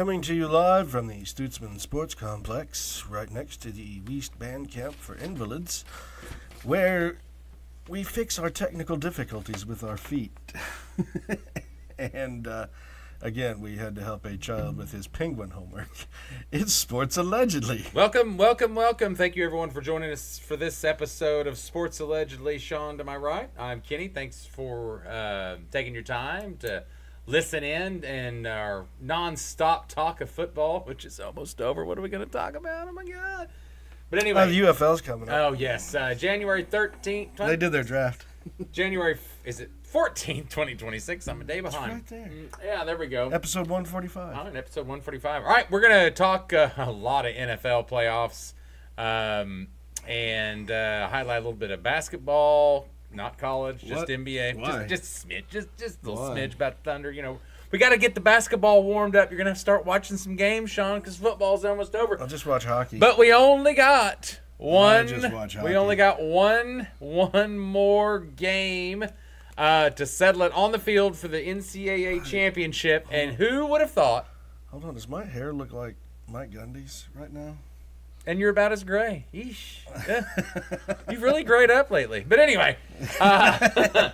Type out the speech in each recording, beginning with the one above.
Coming to you live from the Stutzman Sports Complex, right next to the East Band Camp for Invalids, where we fix our technical difficulties with our feet. And, again, we had to help a child with his penguin homework. It's Sports Allegedly. Welcome. Thank you, everyone, for joining us for this episode of Sports Allegedly. Sean, to my right. I'm Kenny. Thanks for taking your time to listen in and our non-stop talk of football, which is almost over. What are we going to talk about? Oh, my God. But anyway. The UFL's coming up. Oh, yes. January 13th. They did their draft. January, is it 14th, 2026? I'm a day behind. It's right there. Yeah, there we go. Episode 145. All right, episode 145. All right, we're going to talk a lot of NFL playoffs and highlight a little bit of basketball, not college, just NBA. Why? Just a smidge, just a little smidge about Thunder. You know, we got to get the basketball warmed up. You're going to start watching some games, Sean, because football's almost over. I'll just watch hockey. But we only got one. just watch hockey. We only got one more game to settle it on the field for the NCAA championship. And who would have thought? Hold on, does my hair look like Mike Gundy's right now? And you're about as gray. Yeesh. Yeah. You've really grayed up lately. But anyway. Well,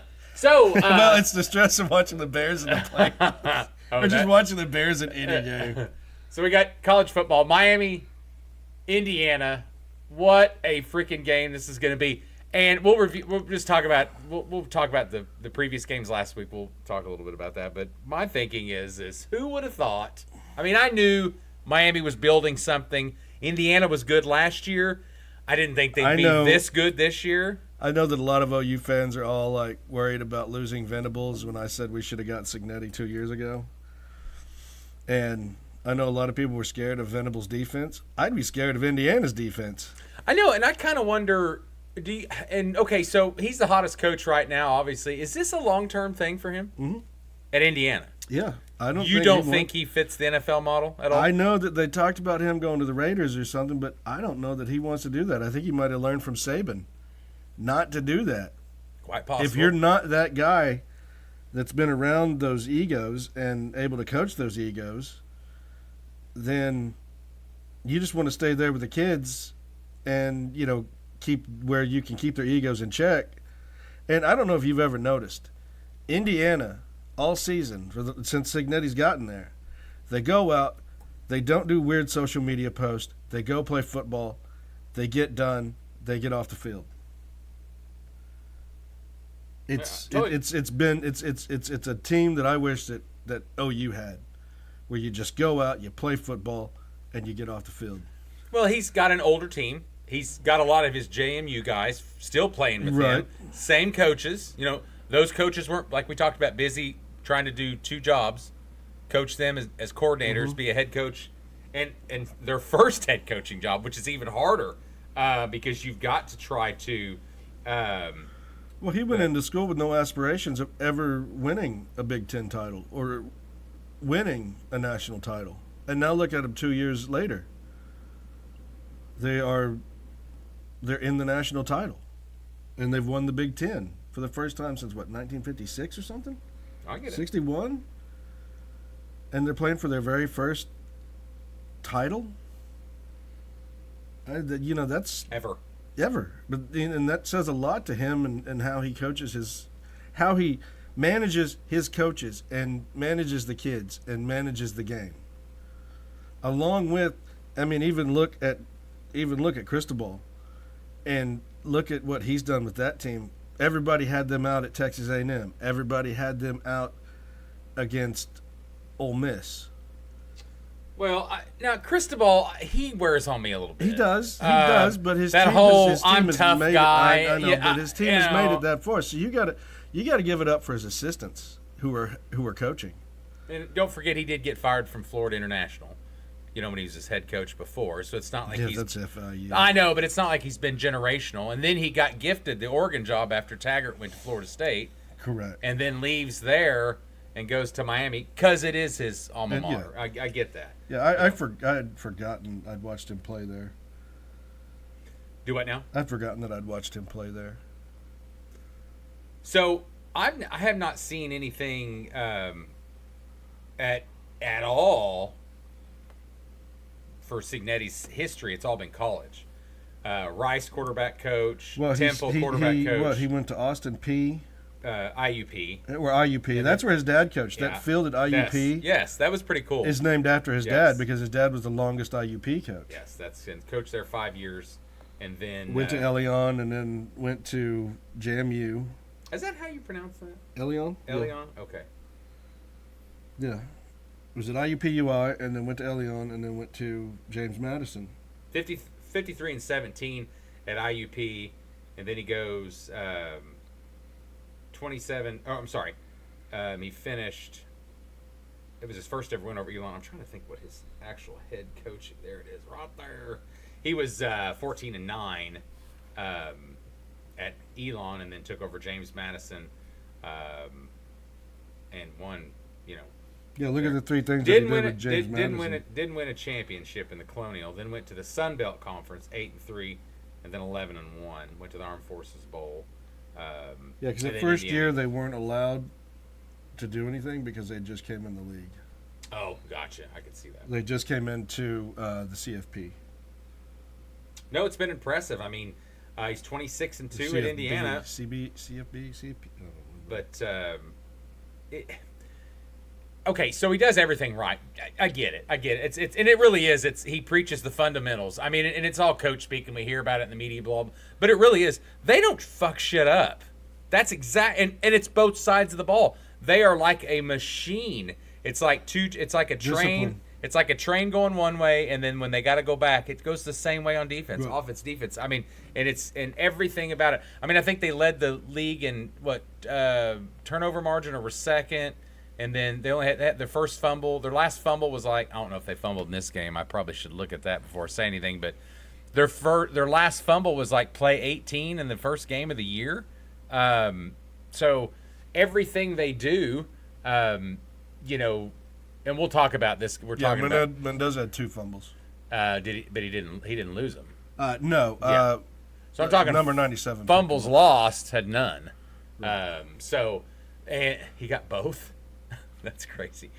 it's the stress of watching the Bears in the playoffs. Or just watching the Bears in any game. So we got college football. Miami, Indiana. What a freaking game this is going to be. And we'll talk about the previous games last week. We'll talk a little bit about that. But my thinking is who would have thought? I mean, I knew Miami was building something. Indiana was good last year. I didn't think they'd be this good this year. I know that a lot of OU fans are all like worried about losing Venables when I said we should have got Cignetti 2 years ago. And I know a lot of people were scared of Venables' defense. I'd be scared of Indiana's defense. I know, and I kind of wonder, so he's the hottest coach right now, obviously. Is this a long-term thing for him at Indiana? Yeah. You don't think he fits the NFL model at all? I know that they talked about him going to the Raiders or something, but I don't know that he wants to do that. I think he might have learned from Saban not to do that. Quite possible. If you're not that guy that's been around those egos and able to coach those egos, then you just want to stay there with the kids and, keep where you can keep their egos in check. And I don't know if you've ever noticed, Indiana – all season, since Cignetti's gotten there, they go out, they don't do weird social media posts, they go play football, they get done, they get off the field. It's a team that I wish that OU had, where you just go out, you play football, and you get off the field. Well, he's got an older team. He's got a lot of his JMU guys still playing with him. Same coaches. Those coaches weren't, like we talked about, busy trying to do two jobs, coach them as coordinators, be a head coach, and their first head coaching job, which is even harder because you've got to try to well, he went into school with no aspirations of ever winning a Big Ten title or winning a national title. And now look at him 2 years later. They're in the national title, and they've won the Big Ten for the first time since, 1956 or something? I get it. 61? And they're playing for their very first title? That's... Ever. But and that says a lot to him and how he coaches how he manages his coaches and manages the kids and manages the game. Along with, even look at Cristobal and look at what he's done with that team. Everybody had them out at Texas A&M. Everybody had them out against Ole Miss. Well, now Cristobal, he wears on me a little bit. He does, but his that team whole his team I'm has tough made guy. It, I know, but his team has made it that far. So you got to give it up for his assistants who are coaching. And don't forget, he did get fired from Florida International. When he was his head coach before, so it's not like that's FIU. I know, but it's not like he's been generational. And then he got gifted the Oregon job after Taggart went to Florida State. Correct. And then leaves there and goes to Miami because it is his alma mater. Yeah. I get that. Yeah, I had forgotten I'd watched him play there. Do what now? I'd forgotten that I'd watched him play there. So I have not seen anything at all for Cignetti's history, it's all been college. Rice quarterback coach, Well, Temple quarterback coach. He went to Austin P. IUP. Or IUP. That's where his dad coached. Yeah. That field at IUP Yes, that was pretty cool. is named after his dad because his dad was the longest IUP coach. Yes, that's and coached there 5 years, and then Went to Elion and then went to JMU. Is that how you pronounce that? Elion? Elion? Okay. Yeah. It was at IUPUI and then went to Elion and then went to James Madison. 53 and 17 at IUP, and then he goes 27. Oh, I'm sorry. He finished. It was his first ever win over Elon. I'm trying to think what his actual head coach. There it is, right there. He was 14 and 9 at Elon, and then took over James Madison, and won. Yeah, look at the three things that he did Didn't with James Madison. Didn't win a championship in the Colonial. Then went to the Sun Belt Conference, 8-3, and then 11-1. Went to the Armed Forces Bowl. Yeah, because and the then first Indiana. year they weren't allowed to do anything because they just came in the league. Oh, gotcha. I can see that. They just came into the CFP. No, it's been impressive. I mean, he's 26 and 2 at CFB, Indiana, CFP. but okay, so he does everything right. I get it. It's and it really is. He preaches the fundamentals. I mean, and it's all coach speak, and we hear about it in the media blog. But it really is. They don't fuck shit up. That's exact, and it's both sides of the ball. They are like a machine. It's like It's like a train. Discipline. It's like a train going one way, and then when they got to go back, it goes the same way on defense, Right. offense, defense. I mean, and everything about it. I mean, I think they led the league in turnover margin, or were second, and then they only had their first fumble. Their last fumble was like, I don't know if they fumbled in this game. I probably should look at that before I say anything, but their last fumble was like play 18 in the first game of the year. So everything they do, and we'll talk about this. We're talking about Mendoza had 2 fumbles. But he didn't lose them. No. Yeah. So I'm talking number 97. Fumbles lost had none. Right. And he got both. That's crazy.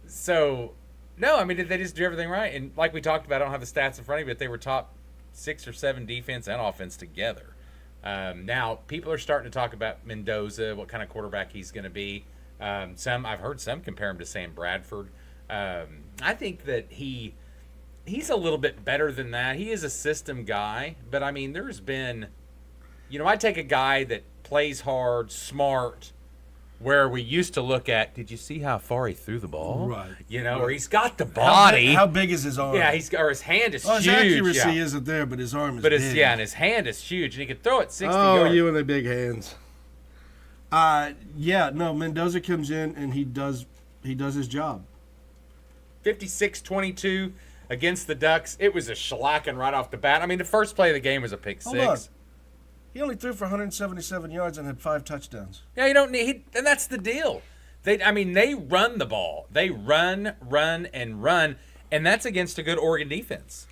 So no, I mean, they just do everything right. And like we talked about, I don't have the stats in front of me, but they were top 6 or 7 defense and offense together. Now people are starting to talk about Mendoza, what kind of quarterback he's going to be. I've heard some compare him to Sam Bradford. I think that he's a little bit better than that. He is a system guy, but I mean, there's been, I take a guy that plays hard, smart, where we used to look at, did you see how far he threw the ball? Right. Or he's got the body. How big is his arm? Yeah, or his hand is huge. His accuracy yeah. isn't there, but his arm is big. And his hand is huge, and he could throw it 60 yards. Oh, you and the big hands. Mendoza comes in and he does his job. 56-22 against the Ducks. It was a shellacking right off the bat. I mean, the first play of the game was a pick six. Hold on. He only threw for 177 yards and had 5 touchdowns. Yeah, you don't need, and that's the deal. They run the ball. They run, and that's against a good Oregon defense.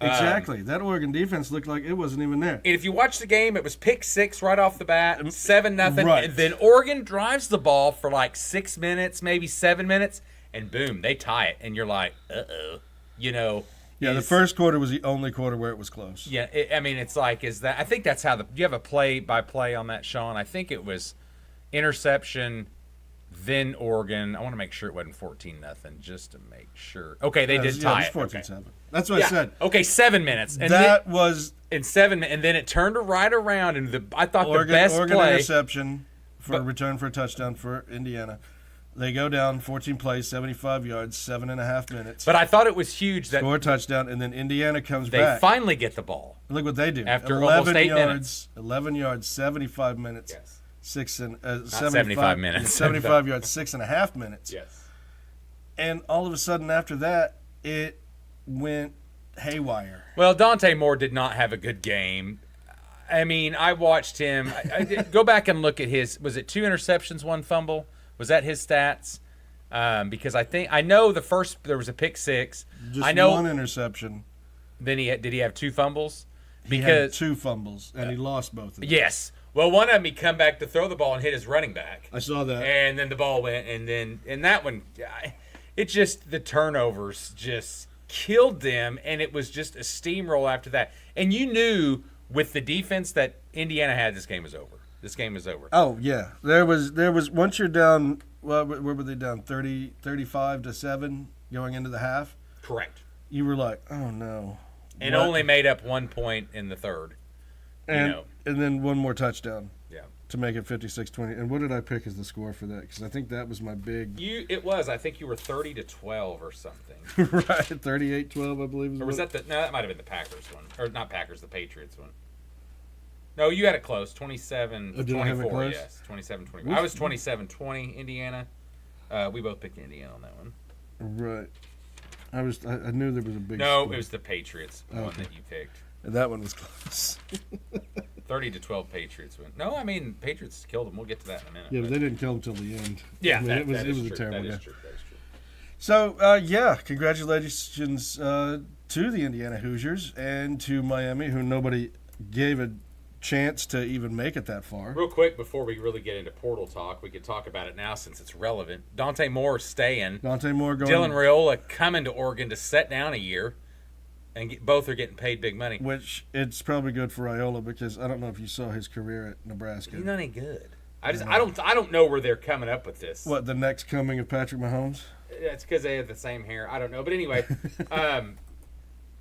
Exactly. That Oregon defense looked like it wasn't even there. And if you watch the game, it was pick 6 right off the bat, 7-0. Right. And then Oregon drives the ball for like 6 minutes, maybe 7 minutes, and boom, they tie it. And you're like, uh-oh. Yeah, the first quarter was the only quarter where it was close. Yeah, it's like, I think that's how do you have a play-by-play on that, Sean? I think it was interception, then Oregon. I want to make sure it wasn't 14-0, just to make sure. Okay, they did tie it. It was 14-7. That's what I said. Okay, 7 minutes. And that was in 7 minutes, and then it turned right around, and I thought Oregon, the best Oregon play interception for a return for a touchdown for Indiana. They go down 14 plays, 75 yards, 7.5 minutes. But I thought it was huge that score a touchdown, and then Indiana comes they back. finally get the ball. Look what they do. After almost 8 minutes. 11 yards, 75 minutes. Yes. 75 minutes. 75 yards, 6.5 minutes. Yes. And all of a sudden after that, it went haywire. Well, Dante Moore did not have a good game. I mean, I watched him. I did, go back and look at his. Was it 2 interceptions, 1 fumble? Was that his stats? Because I know the first there was a pick 6. Just I know 1 interception. Then did he have 2 fumbles? He had 2 fumbles, and he lost both of them. Yes. Well, one of them he come back to throw the ball and hit his running back. I saw that. And then the ball went, and that one, it just the turnovers just. killed them, and it was just a steamroll after that. And you knew with the defense that Indiana had, this game was over. This game is over. Oh yeah, there was once you're down. Well, where were they down? 35-7 going into the half. Correct. You were like, oh no. And only made up 1 point in the third. And then one more touchdown. Yeah. To make it 56-20. And what did I pick as the score for that? Because I think that was my big. It was. I think you were 30-12 or something. Right, 38-12, I believe. Or was that no? That might have been the Packers one, or not Packers, the Patriots one. No, you had it close. 27-24. Did I have it close? Yes, 27-24. I was 27-20 Indiana. We both picked Indiana on that one. Right. I knew there was a big. No, score. it was the Patriots one that you picked. And that one was close. 30-12 Patriots win. No, I mean Patriots killed them. We'll get to that in a minute. Yeah, but they didn't kill him till the end. Yeah, I mean, it was a terrible game. That is true. So yeah, congratulations to the Indiana Hoosiers and to Miami, who nobody gave a chance to even make it that far. Real quick, before we really get into portal talk, we could talk about it now since it's relevant. Dante Moore staying. Dante Moore going. Dylan Raiola coming to Oregon to set down a year, and both are getting paid big money. Which it's probably good for Raiola because I don't know if you saw his career at Nebraska. He's not any good. I don't know where they're coming up with this. What, the next coming of Patrick Mahomes? It's because they have the same hair. I don't know, but anyway,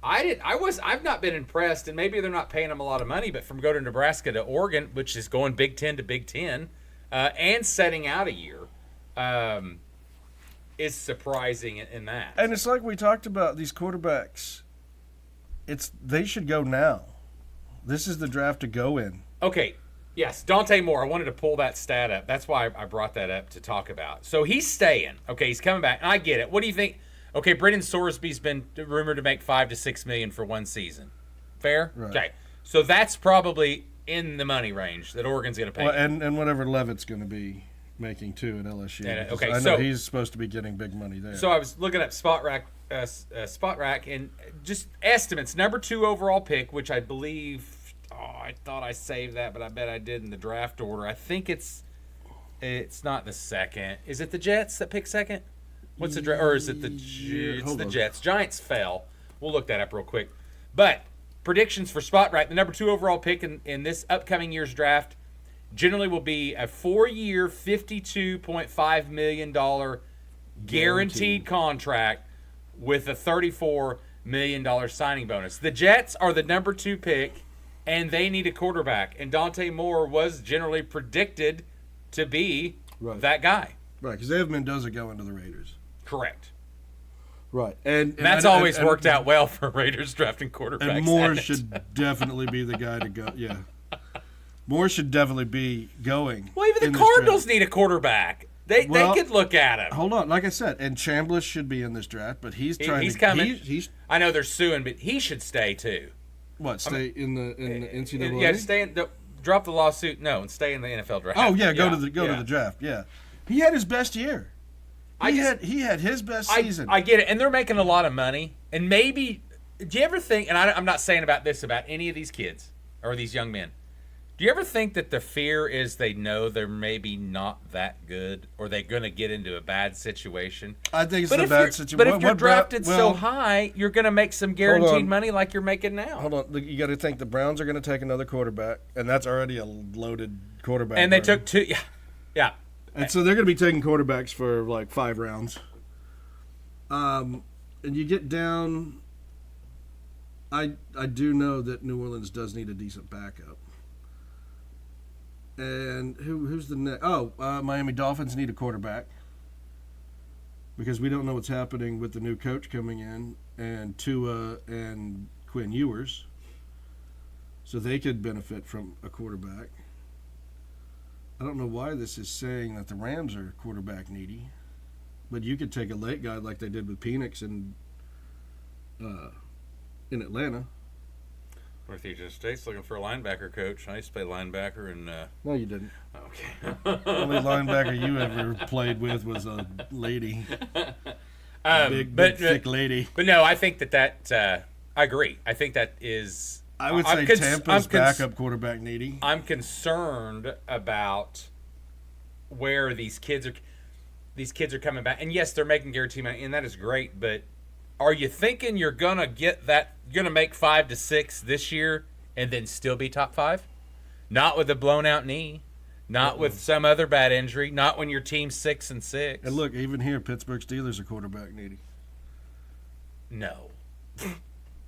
I've not been impressed, and maybe they're not paying him a lot of money, but from going to Nebraska to Oregon, which is going Big Ten to Big Ten, and setting out a year, is surprising in that. And it's like we talked about these quarterbacks. They should go now. This is the draft to go in. Okay. Yes, Dante Moore. I wanted to pull that stat up. That's why I brought that up to talk about. So he's staying. Okay, he's coming back. And I get it. What do you think? Okay, Brendan Sorsby's been rumored to make $5 to $6 million for one season. Fair? Right. Okay. So that's probably in the money range that Oregon's going to pay. Well, and whatever Levitt's going to be making too at LSU. And, okay, I know so he's supposed to be getting big money there. So I was looking up Spot Rack, and just estimates. Number 2 overall pick, which I believe. I thought I saved that, but I bet I did in the draft order. I think it's not the second. Is it the Jets that pick second? What's the draft? Or is it it's the Jets? Giants fell. We'll look that up real quick. But predictions for Spot Rack, the number 2 overall pick in this upcoming year's draft, generally will be a 4-year, $52.5 million guaranteed contract with a $34 million signing bonus. The Jets are the number 2 pick, and they need a quarterback. And Dante Moore was generally predicted to be that guy. Right, because they have Mendoza going to the Raiders. Correct. Right. And that's always worked out well for Raiders drafting quarterbacks. And Moore should definitely be the guy to go. Yeah. Moore should definitely be going. Well, even the Cardinals need a quarterback. They could look at him. Hold on. Like I said, and Chambliss should be in this draft, but he's coming. I know they're suing, but he should stay too. What, stay in the NCAA? Yeah, stay drop the lawsuit. No, and stay in the NFL draft. Oh yeah, go to the draft. Yeah, he had his best year. He had his best season. I get it, and they're making a lot of money. And maybe, do you ever think? And I'm not saying about any of these kids or these young men. Do you ever think that the fear is they know they're maybe not that good, or they're going to get into a bad situation? I think it's a bad situation. But if you're drafted so high, you're going to make some guaranteed money like you're making now. Hold on. You got to think the Browns are going to take another quarterback, and that's already a loaded quarterback. And they took 2. Yeah. And so they're going to be taking quarterbacks for like 5 rounds. And you get down. I do know that New Orleans does need a decent backup. And who's the next? Miami Dolphins need a quarterback because we don't know what's happening with the new coach coming in and Tua and Quinn Ewers. So they could benefit from a quarterback. I don't know why this is saying that the Rams are quarterback needy, but you could take a late guy like they did with Penix in Atlanta. Northeastern State's looking for a linebacker coach. I used to play linebacker, and no, you didn't. Okay. The only linebacker you ever played with was a lady, big, thick lady. But no, I think that I agree. I think that is. I would say Tampa's backup quarterback needy. I'm concerned about where these kids are. These kids are coming back, and yes, they're making guarantee money, and that is great. But are you thinking you're gonna make 5 to 6 this year and then still be top 5? Not with a blown out knee, not with some other bad injury, not when your team's 6-6. And look, even here, Pittsburgh Steelers are quarterback needy. No,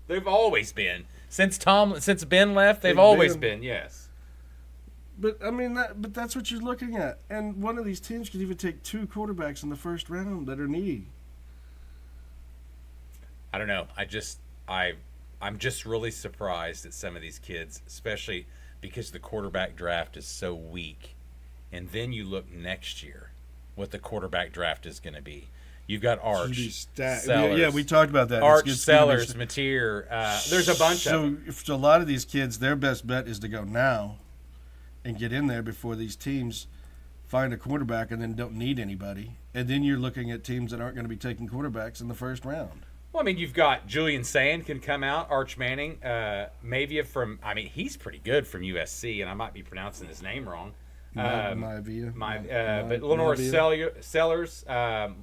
they've always been since Ben left. They've always been. Yes. But I mean, that's what you're looking at. And one of these teams could even take 2 quarterbacks in the first round that are needy. I don't know. I'm just really surprised at some of these kids, especially because the quarterback draft is so weak. And then you look next year, what the quarterback draft is going to be. You've got Arch, Sellers. Yeah, we talked about that. Arch, Sellers, Mateer. There's a bunch of them. So a lot of these kids, their best bet is to go now and get in there before these teams find a quarterback and then don't need anybody. And then you're looking at teams that aren't going to be taking quarterbacks in the first round. Well, I mean, you've got Julian Sand can come out, Arch Manning, Mavia he's pretty good from USC, and I might be pronouncing his name wrong. But Lenore Sellers,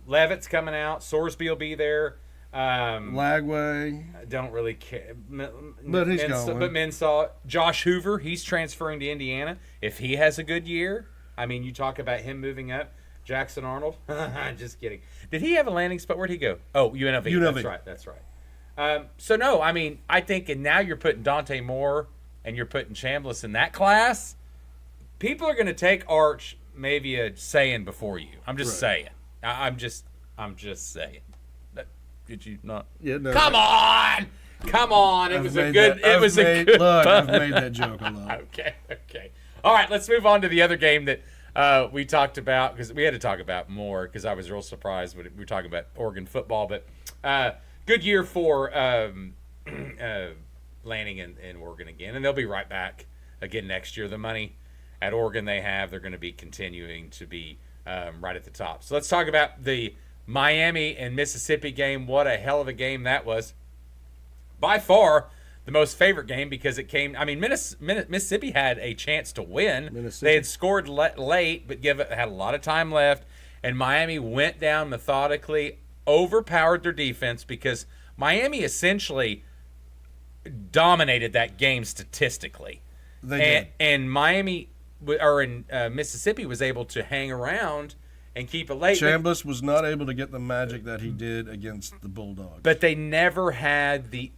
Levitt's coming out, Sorsby will be there. Lagway. I don't really care. But he's going. But Mensah, Josh Hoover, he's transferring to Indiana. If he has a good year, I mean, you talk about him moving up. Jackson Arnold. Just kidding. Did he have a landing spot? Where'd he go? Oh, UNLV. That's right. So, no, I mean, I think, and now you're putting Dante Moore and you're putting Chambliss in that class. People are going to take Arch maybe a saying before you. I'm just saying. I'm just saying. Did you not? Yeah, no. Come on. It was a good. Look, I've made that joke a lot. Okay. All right, let's move on to the other game that we talked about, because we had to talk about more because I was real surprised when we were talking about Oregon football. But good year for Lanning and Oregon again, and they'll be right back again next year. The money at Oregon they're going to be continuing to be right at the top. So let's talk about the Miami and Mississippi game. What a hell of a game that was. By far the most favorite game because it came. I mean, Mississippi had a chance to win. They had scored late, but had a lot of time left, and Miami went down methodically, overpowered their defense because Miami essentially dominated that game statistically. They did. And Mississippi was able to hang around and keep it late. Chambliss was not able to get the magic that he did against the Bulldogs. But they never had the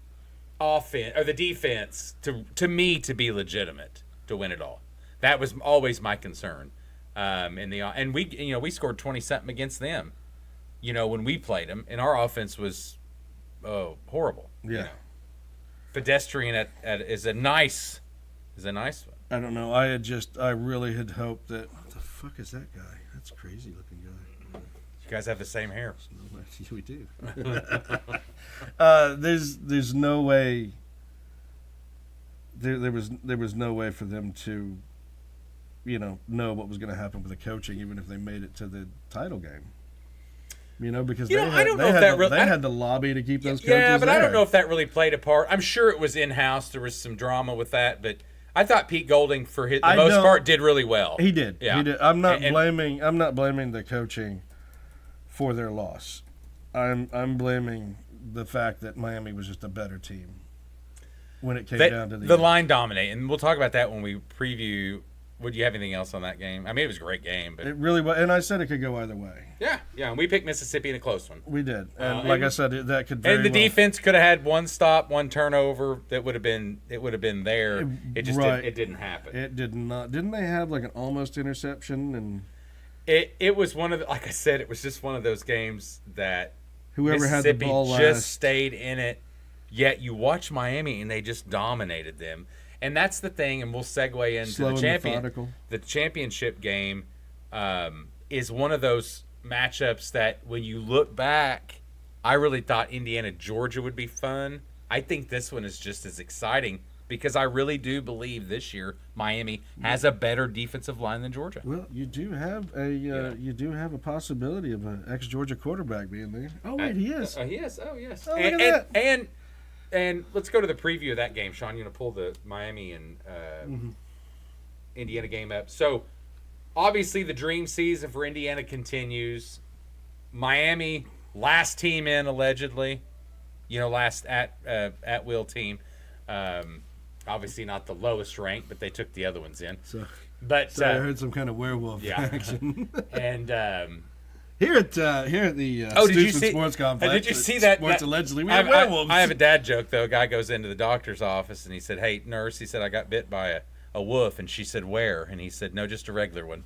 offense or the defense to be legitimate to win it all. That was always my concern. And we scored 20-something against them. When we played them, and our offense was horrible. Yeah. Pedestrian is a nice one. I don't know. I really had hoped that. What the fuck is that guy? That's a crazy looking guy. You guys have the same hair. We do. There's no way. There was no way for them to, know what was going to happen with the coaching, even if they made it to the title game. Because they had the lobby to keep those coaches. Yeah, but there. I don't know if that really played a part. I'm sure it was in house. There was some drama with that, but I thought Pete Golding, for the most part, did really well. He did. Yeah. He did. I'm not blaming the coaching for their loss. I'm blaming the fact that Miami was just a better team when it came down to the line dominate, and we'll talk about that when we preview. Would you have anything else on that game? I mean, it was a great game, but it really was, and I said it could go either way. Yeah, and we picked Mississippi in a close one. We did, and like I said, that could. Very and the defense could have had one stop, one turnover. That would have been. It would have been there. It just it didn't happen. It did not. Didn't they have like an almost interception and? It was one of the, like I said, it was just one of those games that whoever had the ball last just stayed in it. Yet you watch Miami and they just dominated them. And that's the thing, and we'll segue into the championship game is one of those matchups that when you look back, I really thought Indiana-Georgia would be fun. I think this one is just as exciting because I really do believe this year Miami has a better defensive line than Georgia. Well, you do have a possibility of an ex-Georgia quarterback being there. Oh wait, he is. He is. Oh yes. Oh, look at that. And let's go to the preview of that game, Sean. You're going to pull the Miami and Indiana game up. So, obviously, the dream season for Indiana continues. Miami, last team in, allegedly. last at will team. Obviously not the lowest rank, but they took the other ones in. So But I heard some kind of werewolf action. and here at the Stoops Sports Complex. Did you see that? Sports allegedly we have werewolves. I have a dad joke though. A guy goes into the doctor's office and he said, "Hey nurse," he said, "I got bit by a wolf," and she said, "Where?" And he said, "No, just a regular one."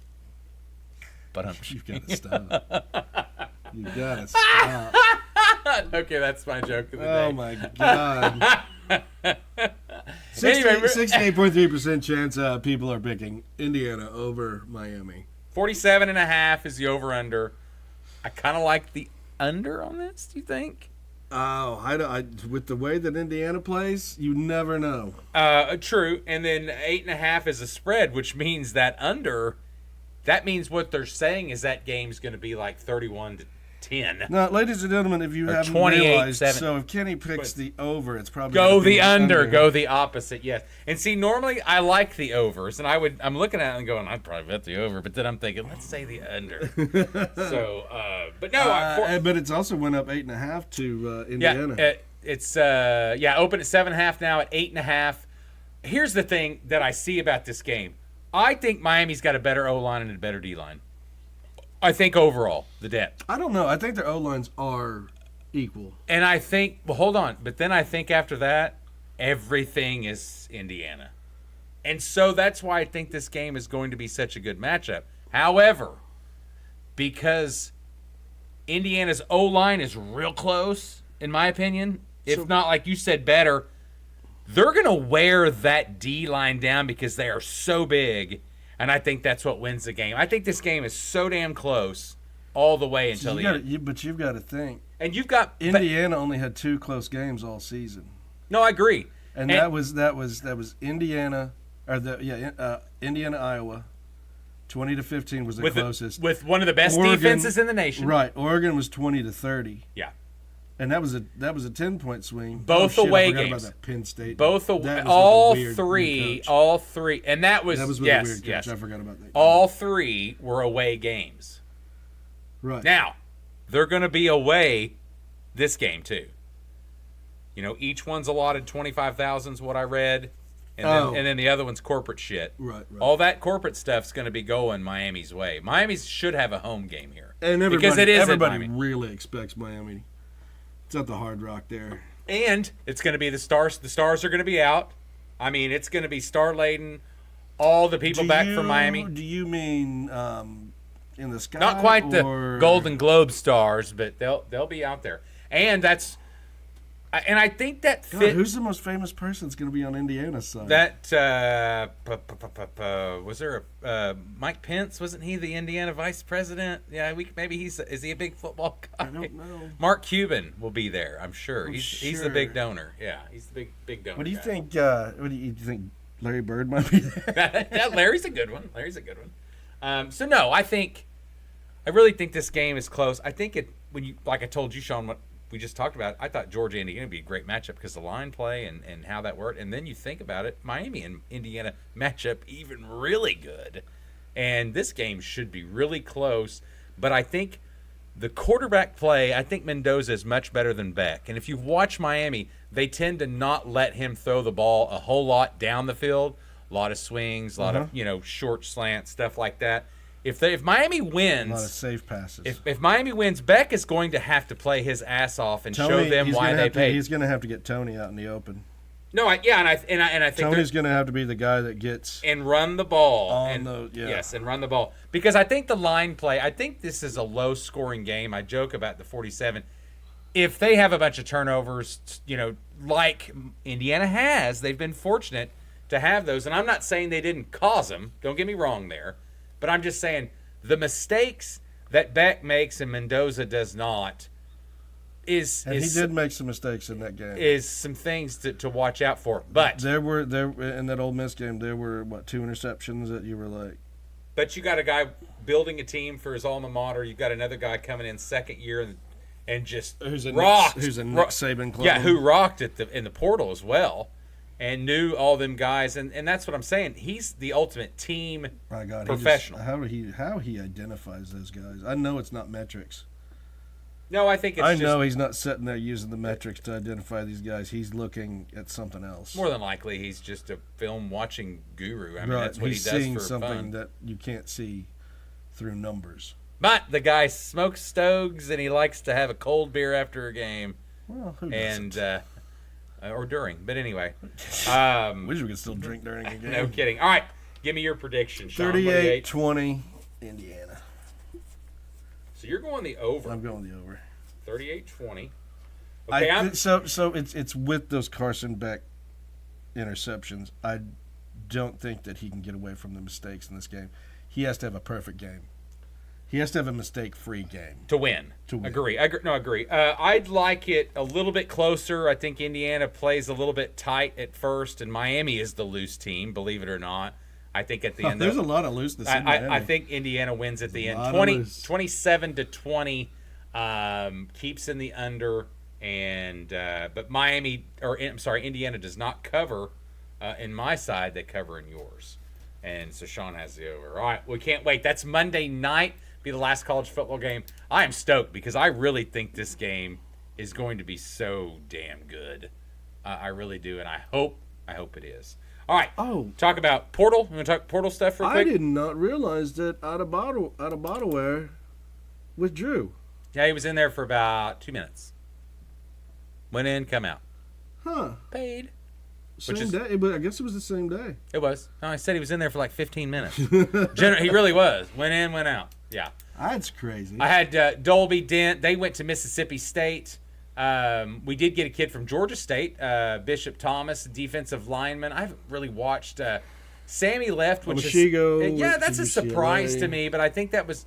But you've got to stop. You got to stop. Okay, that's my joke of the day. Oh my god. 68.3% chance people are picking Indiana over Miami. 47.5 is the over/under. I kind of like the under on this. Do you think? Oh, with the way that Indiana plays, you never know. True. And then 8.5 is a spread, which means that under. That means what they're saying is that game's going to be like 31-10. Now, ladies and gentlemen, if you haven't realized, so if Kenny picks the over, it's probably go the under. Go the opposite. Yes. And see, normally I like the overs, and I'm looking at it and going, I'd probably bet the over, but then I'm thinking, let's say the under. So, but no, but it's also went up 8.5 to Indiana. Yeah, it's open at 7.5 now at 8.5. Here's the thing that I see about this game. I think Miami's got a better O-line and a better D-line. I think overall, the depth. I don't know. I think their O-lines are equal. And I think, well, hold on. But then I think after that, everything is Indiana. And so that's why I think this game is going to be such a good matchup. However, because Indiana's O-line is real close, in my opinion, if not, like you said, better, they're going to wear that D-line down because they are so big. And I think that's what wins the game. I think this game is so damn close all the way until the end. But you've got to think. And you've got Indiana only had 2 close games all season. No, I agree. And that was Indiana Indiana Iowa. 20-15 was the closest. With one of the best defenses in the nation. Right. Oregon was 20-30. Yeah. And that was a 10-point swing. Both away games. About that Penn State. All three, and that was with a weird coach. I forgot about that. All 3 were away games. Right. Now, they're going to be away this game too. Each one's allotted 25,000 is what I read, and then the other one's corporate shit. Right. All that corporate stuff's going to be going Miami's way. Miami should have a home game here, and everybody really expects Miami. It's at the Hard Rock there. And it's going to be the Stars. The Stars are going to be out. I mean, it's going to be star-laden. All the people back from Miami. Do you mean in the sky? Not quite the Golden Globe Stars, but they'll be out there. And I think that fit. Who's the most famous person that's going to be on Indiana's side? That was there Mike Pence? Wasn't he the Indiana vice president? Yeah, maybe is he a big football guy? I don't know. Mark Cuban will be there, I'm sure. He's the big donor. Yeah, he's the big donor. What do you think? What do you think? Larry Bird might be there. Yeah, Larry's a good one. So no, I really think this game is close. I think like I told you, Sean, what we just talked about, I thought Georgia Indiana would be a great matchup because the line play and how that worked. And then you think about it, Miami and Indiana matchup even really good. And this game should be really close. But I think the quarterback play, I think Mendoza is much better than Beck. And if you watch Miami, they tend to not let him throw the ball a whole lot down the field. A lot of swings, a lot of short slants, stuff like that. If Miami wins, a lot of safe passes. If Miami wins, Beck is going to have to play his ass off and show them why they paid. He's going to have to get Tony out in the open. No, I think Tony's going to have to be the guy that gets and run the ball Yes, and run the ball because I think the line play. I think this is a low-scoring game. I joke about the 47. If they have a bunch of turnovers, like Indiana has, they've been fortunate to have those. And I'm not saying they didn't cause them. Don't get me wrong there. But I'm just saying the mistakes that Beck makes and Mendoza does not he did make some mistakes in that game. Is some things to watch out for. But there in that Ole Miss game, there were 2 interceptions that you were like. But you got a guy building a team for his alma mater. You've got another guy coming in second year and just who's a rocked. Nick Saban clone. Yeah, who rocked in the portal as well. And knew all them guys, and that's what I'm saying. He's the ultimate team professional. How he identifies those guys. I know it's not metrics. No, I think it's I just know he's not sitting there using the metrics to identify these guys. He's looking at something else. more than likely he's just a film watching guru. I mean, Right. that's what He's he does seeing for something fun. that you can't see through numbers. But the guy smokes stogies and he likes to have a cold beer after a game Well, who and doesn't? or during. But anyway, Wish we could still drink during a game. no kidding. All right, give me your prediction, Sean. What do you 38-20, Indiana. So you're going the over. I'm going the over. 38-20. Okay, So it's with those Carson Beck interceptions. I don't think that he can get away from the mistakes in this game. He has to have a perfect game. He has to have a mistake-free game. to win. To win. Agree. Agree. I'd like it a little bit closer. I think Indiana plays a little bit tight at first, and Miami is the loose team, believe it or not. I think at the end, There's a lot of looseness in Miami. I think Indiana wins at the end. lot of 20, loose. 27-20, keeps in the under, and but Indiana does not cover in my side. They cover in yours, and so Sean has the over. All right, we can't wait. That's Monday night. Be the last college football game. I am stoked because I really think this game is going to be so damn good. I really do, and I hope it is. All right. Oh. Talk about portal. You want to talk portal stuff real I quick? did not realize that Out-of-Bottleware withdrew. Yeah, he was in there for about 2 minutes. Went in, come out. Huh. Paid. Same day, but I guess it was the same day. It was. No, I said he was in there for like 15 minutes. He really was. Went in, went out. Yeah. That's crazy. I had Dolby Dent. They went to Mississippi State. We did get a kid from Georgia State, Bishop Thomas, defensive lineman. I haven't really watched. Sammy left, which Omashigo yeah, went that's to a surprise UCLA. to me. But I think that was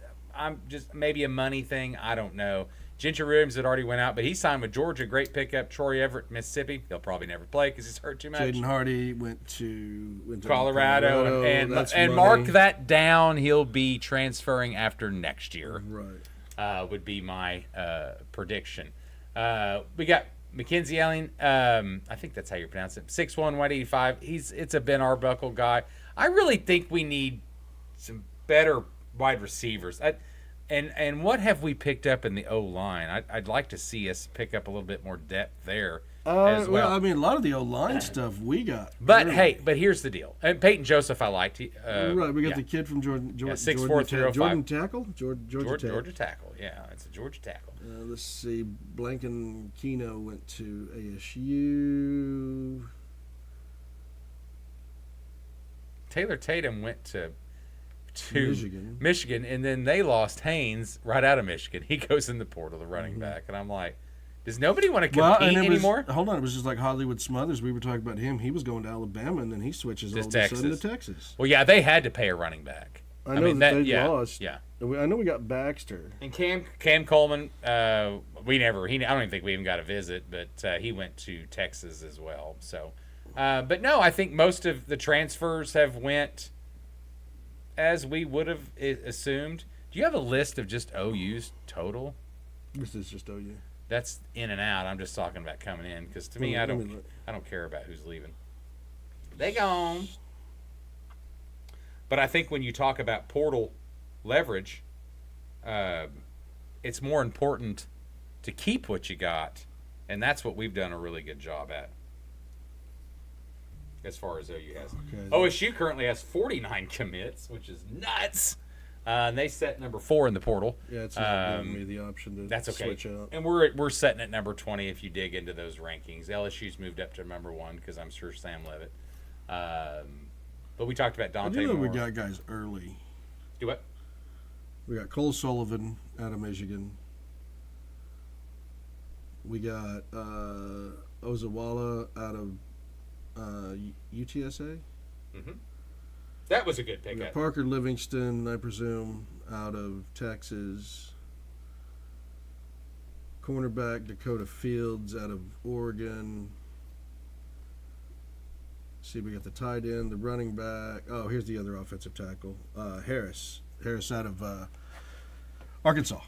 just maybe a money thing. I don't know. Ginger Williams had already went out, but he signed with Georgia. Great pickup. Troy Everett, Mississippi. He'll probably never play because he's hurt too much. Jaden Hardy went to Colorado, That's and money. mark that down. He'll be transferring after next year. Right. Would be my prediction. We got Mackenzie Allen. I think that's how you pronounce it. 6'1", 185. It's a Ben Arbuckle guy. I really think we need some better wide receivers. And what have we picked up in the O-line? I'd like to see us pick up a little bit more depth there as well. I mean, a lot of the O-line stuff we got. But early. hey, here's the deal. And Peyton Joseph, I liked. Right, we got the kid from Jordan. 6'4", 305. Jordan tackle. Georgia tackle. Yeah, it's a Georgia tackle. Let's see. Blanken Keno went to ASU. Taylor Tatum went to Michigan. and then they lost Haynes right out of Michigan. He goes in the portal, the running back, and I'm like, does nobody want to compete anymore? Hold on, it was just like Hollywood Smothers. We were talking about him. He was going to Alabama, and then he switches all of a sudden to Texas. Well, yeah, they had to pay a running back. I know that they yeah, lost. Yeah. I know we got Baxter. And Cam Coleman, I don't even think we even got a visit, but he went to Texas as well. So, but no, I think most of the transfers have went as we would have assumed. Do you have a list of just OU's total? This is just OU. That's in and out. I'm just talking about coming in because to me, I don't care about who's leaving. They gone. But I think when you talk about portal leverage, it's more important to keep what you got, and that's what we've done a really good job at. As far as OU has. Okay. OSU currently has 49 commits, which is nuts. And they set number 4 in the portal. Yeah, it's not giving me the option to That's okay. switch out. And we're setting at number 20 if you dig into those rankings. LSU's moved up to number 1 because I'm sure Sam Levitt. But we talked about I Dante do know Moore. we got guys early. Do what? We got Cole Sullivan out of Michigan. We got Ozawala out of UTSA. Mm-hmm. That was a good We got pickup. Parker Livingston, I presume, out of Texas. Cornerback Dakota Fields out of Oregon. See, we got the tight end, the running back. Oh, here's the other offensive tackle. Harris out of Arkansas.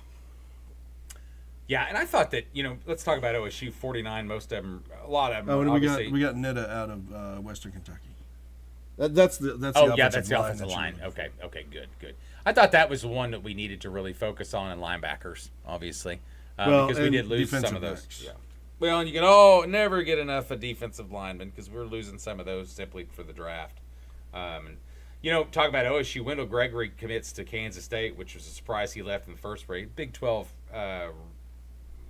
Yeah, and I thought that, let's talk about OSU. 49, most of them, a lot of them. Oh, and obviously, we got Netta out of Western Kentucky. That's the that's the offensive line. Okay, good. I thought that was the one that we needed to really focus on in linebackers, obviously. because we and did lose some defensive of those. backs. Yeah. Well, and you can never get enough of defensive linemen because we're losing some of those simply for the draft. Talk about OSU. Wendell Gregory commits to Kansas State, which was a surprise. He left in the first grade. Big 12.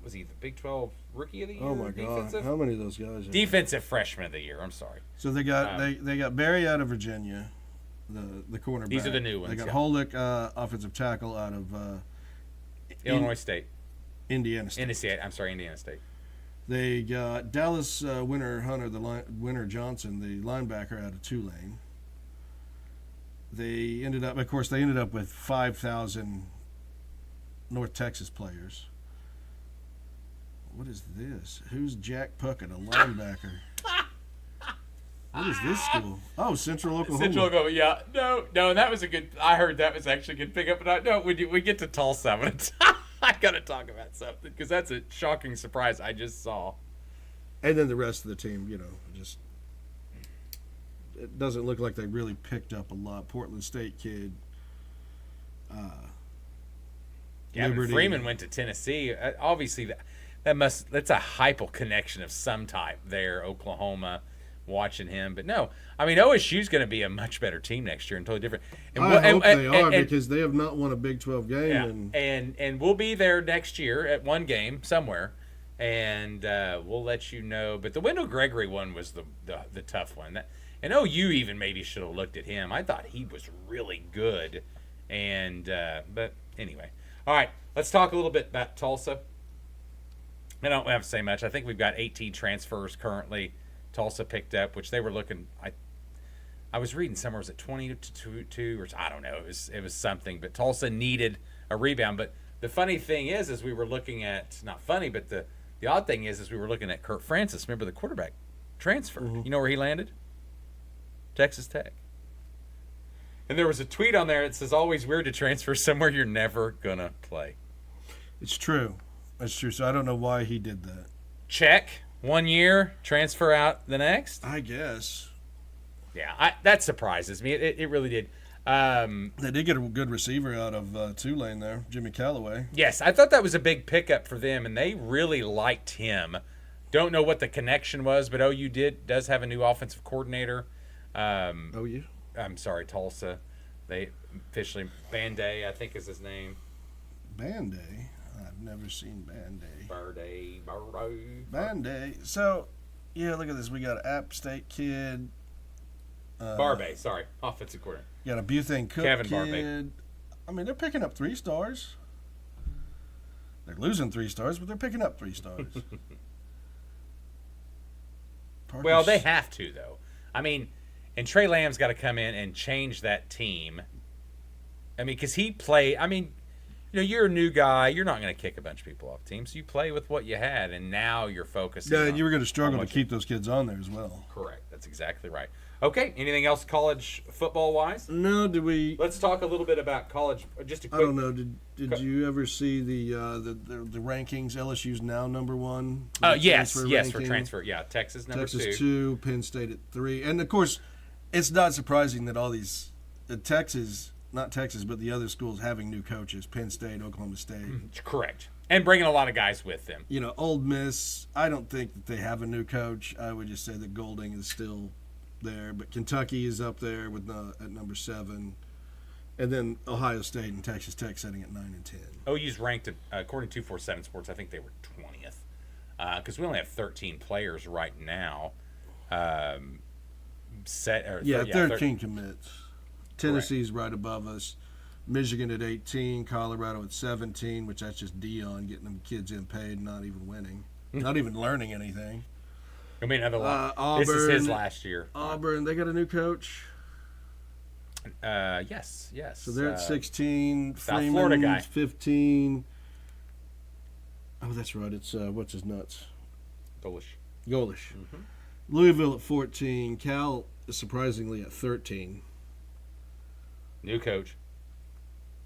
Was he the Big 12 Rookie of the Year? Oh my God! How many of those guys? Defensive Freshman of the Year. I'm sorry. So they got they got Barry out of Virginia, the cornerback. These are the new ones. They got Holick, offensive tackle out of Illinois State. Indiana State. Indiana State. They got Dallas Winter Johnson, the linebacker out of Tulane. They ended up with 5,000 North Texas players. What is this? Who's Jack Puckett, a linebacker? What is this school? Oh, Central Oklahoma. Central Oklahoma, yeah. No, that was a good. I heard that was actually a good pickup, but when we get to Tulsa, I gotta talk about something because that's a shocking surprise I just saw. And then the rest of the team, just it doesn't look like they really picked up a lot. Portland State kid. Gavin Freeman went to Tennessee. Obviously, that's a hypo connection of some type there. Oklahoma, watching him, but no, OSU's going to be a much better team next year and totally different. And I hope they are because they have not won a Big 12 game. Yeah, and we'll be there next year at one game somewhere, and we'll let you know. But the Wendell Gregory one was the tough one. And OU even maybe should have looked at him. I thought he was really good, but anyway. All right, let's talk a little bit about Tulsa. I don't have to say much. I think we've got 18 transfers currently. Tulsa picked up, which they were looking. I was reading somewhere, was it 22 or I don't know. It was something, but Tulsa needed a rebound. But the funny thing is we were looking at, not funny, but the odd thing is we were looking at Kurt Francis. Remember the quarterback transfer? Mm-hmm. You know where he landed? Texas Tech. And there was a tweet on there that says, "Always weird to transfer somewhere you're never gonna play." It's true. That's true. So I don't know why he did that. Check 1 year, transfer out the next. I guess. Yeah, that surprises me. It really did. They did get a good receiver out of Tulane there, Jimmy Callaway. Yes, I thought that was a big pickup for them, and they really liked him. Don't know what the connection was, but OU does have a new offensive coordinator. OU? I'm sorry, Tulsa. They officially Banday, I think is his name. Banday? I've never seen Banday. Banday. Banday. So, yeah, look at this. We got an App State kid. Barbay, sorry, offensive coordinator. You got a Butane Cook Kevin kid. Barbay. They're picking up 3 stars. They're losing 3 stars, but they're picking up 3 stars. Well, they have to, though. And Trey Lamb's got to come in and change that team. Because he played. You're a new guy. You're not going to kick a bunch of people off teams. You play with what you had, and now you're focusing. Yeah, you were going to struggle to keep those kids on there as well. Correct. That's exactly right. Okay. Anything else college football wise? No. Did we? Let's talk a little bit about college. Just a quick. I don't know. Did you ever see the rankings? LSU's now number 1. Yes, for transfer. Yeah, Texas number 2. Texas 2, Penn State at 3, and of course, it's not surprising that all these not Texas, but the other schools having new coaches, Penn State, Oklahoma State. Correct. And bringing a lot of guys with them. Ole Miss, I don't think that they have a new coach. I would just say that Golding is still there. But Kentucky is up there at number 7. And then Ohio State and Texas Tech sitting at 9 and 10. OU's ranked, according to 247 Sports, I think they were 20th. Because we only have 13 players right now. 13 commits. Tennessee's right above us. Michigan at 18, Colorado at 17, which that's just Dion getting them kids in paid, not even winning, not even learning anything. Auburn, this is his last year. Auburn, they got a new coach. Yes. So they're at 16. South Freeman, Florida guy. 15. Oh, that's right. It's what's his nuts? Golish. Mm-hmm. Louisville at 14. Cal is surprisingly at 13. New coach.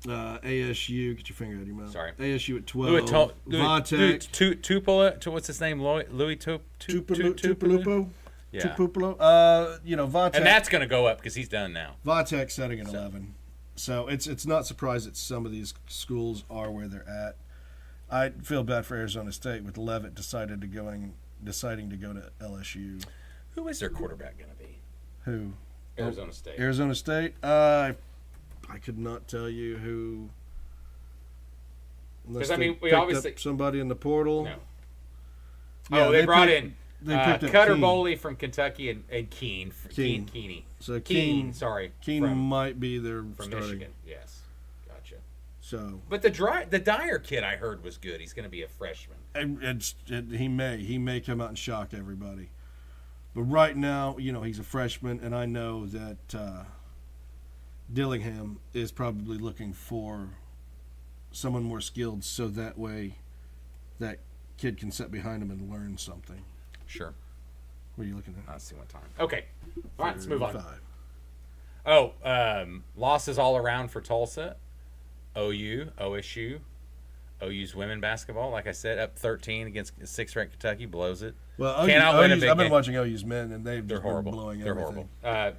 ASU, get your finger out of your mouth. Sorry. ASU at 12. Vatech. What's his name? Louis Tupelupo? Yeah. Tupulo. Vatech. And that's going to go up because he's done now. Vatech setting at 11. So it's not surprised that some of these schools are where they're at. I feel bad for Arizona State with Levitt deciding to go to LSU. Who is their quarterback going to be? Who? Arizona State. Arizona State. I could not tell you who. Unless Because, they we picked obviously. up somebody in the portal. No. Yeah, They brought in They picked up Cutter Keene. Bowley from Kentucky and Keeney. So Keene, sorry. Keene might be their from starting. Michigan. Yes. Gotcha. So, But the Dyer kid I heard was good. He's going to be a freshman. he may come out and shock everybody. But right now, he's a freshman, and I know that Dillingham is probably looking for someone more skilled, so that way that kid can sit behind him and learn something. Sure. What are you looking at? Let's see what time. Okay. All right, let's move on. 35. Oh, losses all around for Tulsa, OU, OSU. OU's women basketball, like I said, up 13 against 6th-ranked Kentucky, blows it. Well, Cannot win a big I've been game. watching OU's men, and they're They're horrible. blowing They're everything. horrible.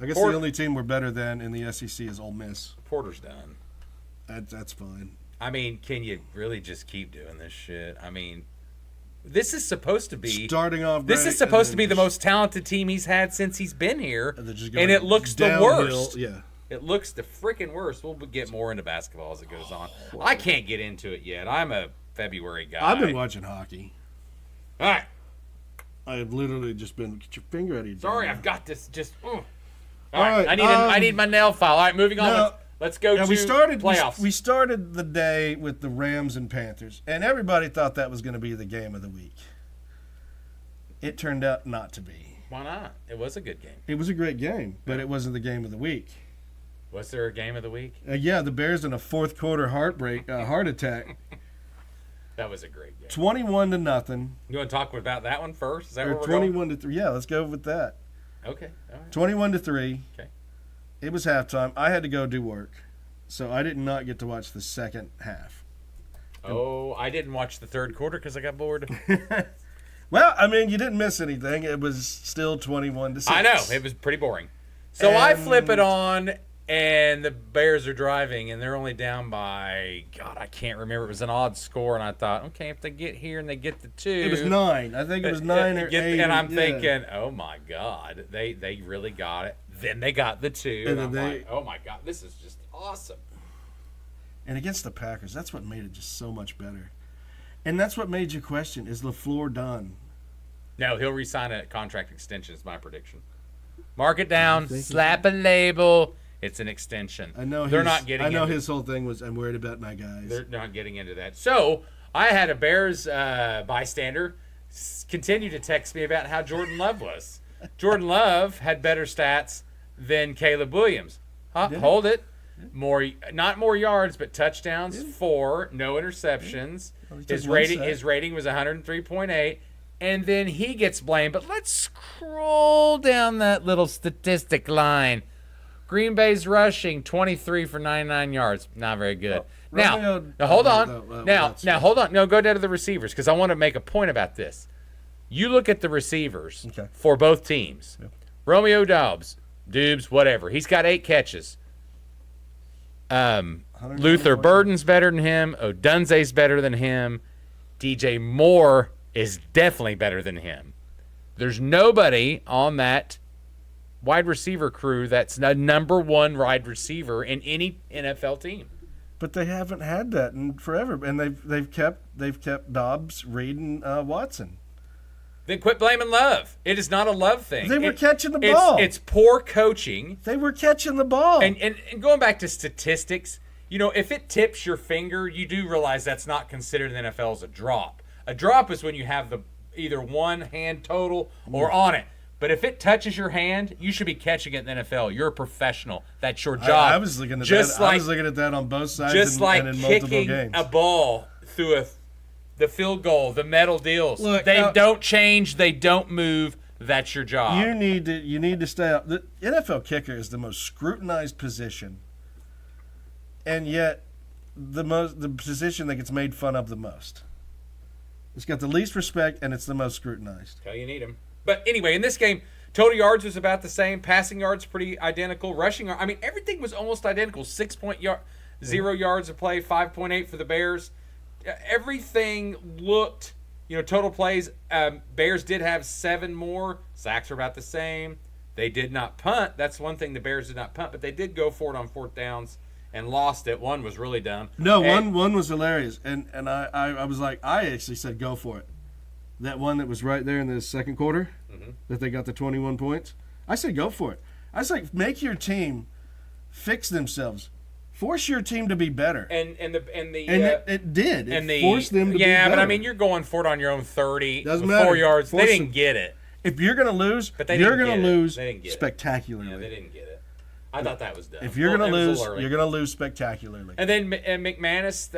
I guess the only team we're better than in the SEC is Ole Miss. Porter's done. That's fine. Can you really just keep doing this shit? This is supposed to be Starting off This great, is supposed and to be then the most talented team he's had since he's been here, they're just and going it looks the downhill. worst. Yeah. It looks the freaking worst. We'll get more into basketball as it goes on. I can't get into it yet. I'm a February guy. I've been watching hockey. All right. I have literally just been. Get your finger out of your Sorry, damn I've got this. Just. All right, right. I need my nail file. All right, moving on. now- Let's go to we started playoffs. We started the day with the Rams and Panthers, and everybody thought that was going to be the game of the week. It turned out not to be. Why not? It was a good game. It was a great game, but it wasn't the game of the week. Was there a game of the week? Yeah, the Bears in a fourth quarter heart attack. That was a great game. 21-0. You want to talk about that one first? Is that Or where we're going? 21-3. Yeah, let's go with that. Okay. All right. 21-3. Okay. It was halftime. I had to go do work, so I did not get to watch the second half. Oh, I didn't watch the third quarter because I got bored. Well, you didn't miss anything. It was still 21-6. I know. It was pretty boring. So I flip it on, and the Bears are driving, and they're only down by, God, I can't remember. It was an odd score, and I thought, okay, if they get here and they get the 2. It was 9. I think it was 9 or 8. And I'm yeah. thinking, oh, my God, they really got it. Then they got the 2, and I'm like, oh, my God, this is just awesome. And against the Packers, that's what made it just so much better. And that's what made you question, is LaFleur done? No, he'll re-sign a contract extension is my prediction. Mark it down, slap a label. It's an extension. I know they're not getting. I know into, his whole thing was, I'm worried about my guys. They're not getting into that. So I had a Bears bystander continue to text me about how Jordan Love was. Jordan Love had better stats than Caleb Williams. Hold it. Not more yards, but touchdowns, 4, no interceptions. Well, His rating was 103.8, and then he gets blamed. But let's scroll down that little statistic line. Green Bay's rushing 23 for 99 yards, not very good. Now hold on. Now hold on. No, go down to the receivers because I want to make a point about this. You look at the receivers for both teams. Yeah. Romeo Dubes, whatever. He's got 8 catches. Luther Burden's better than him. Odunze's better than him. DJ Moore is definitely better than him. There's nobody on that wide receiver crew that's a number 1 wide receiver in any NFL team. But they haven't had that in forever, and they've kept Dobbs, Reed, and Watson. Then quit blaming Love. It is not a Love thing. They were catching the ball. It's poor coaching. They were catching the ball. And going back to statistics, if it tips your finger, you do realize that's not considered in the NFL as a drop. A drop is when you have the either one hand total or on it. But if it touches your hand, you should be catching it in the NFL. You're a professional. That's your job. I was looking at that. I was looking at that on both sides and in multiple kicking games. A ball through the field goal, the metal deals. Look, they don't change. They don't move. That's your job. You need to stay up. The NFL kicker is the most scrutinized position, and yet the position that gets made fun of the most. It's got the least respect, and it's the most scrutinized. Hell, you need him. But anyway, in this game, total yards was about the same. Passing yards pretty identical. Rushing, everything was almost identical. 6-point 0 yards of play, 5.8 for the Bears. Everything looked, total plays. Bears did have 7 more. Sacks are about the same. They did not punt. That's one thing the Bears did not punt, but they did go for it on 4th downs and lost it. One was really dumb. No, one was hilarious. And I was like, I actually said go for it. That one that was right there in the second quarter, that they got the 21 points. I said go for it. I was like, make your team fix themselves. Force your team to be better. And it did. It forced them to be better. Yeah, but I mean, you're going for it on your own 30. Doesn't with matter. 4 yards. Force they didn't get it. If you're going to lose, you're going to lose spectacularly. Yeah, they didn't get it. I thought that was dumb. If you're going to lose, you're going to lose spectacularly. And then McManus,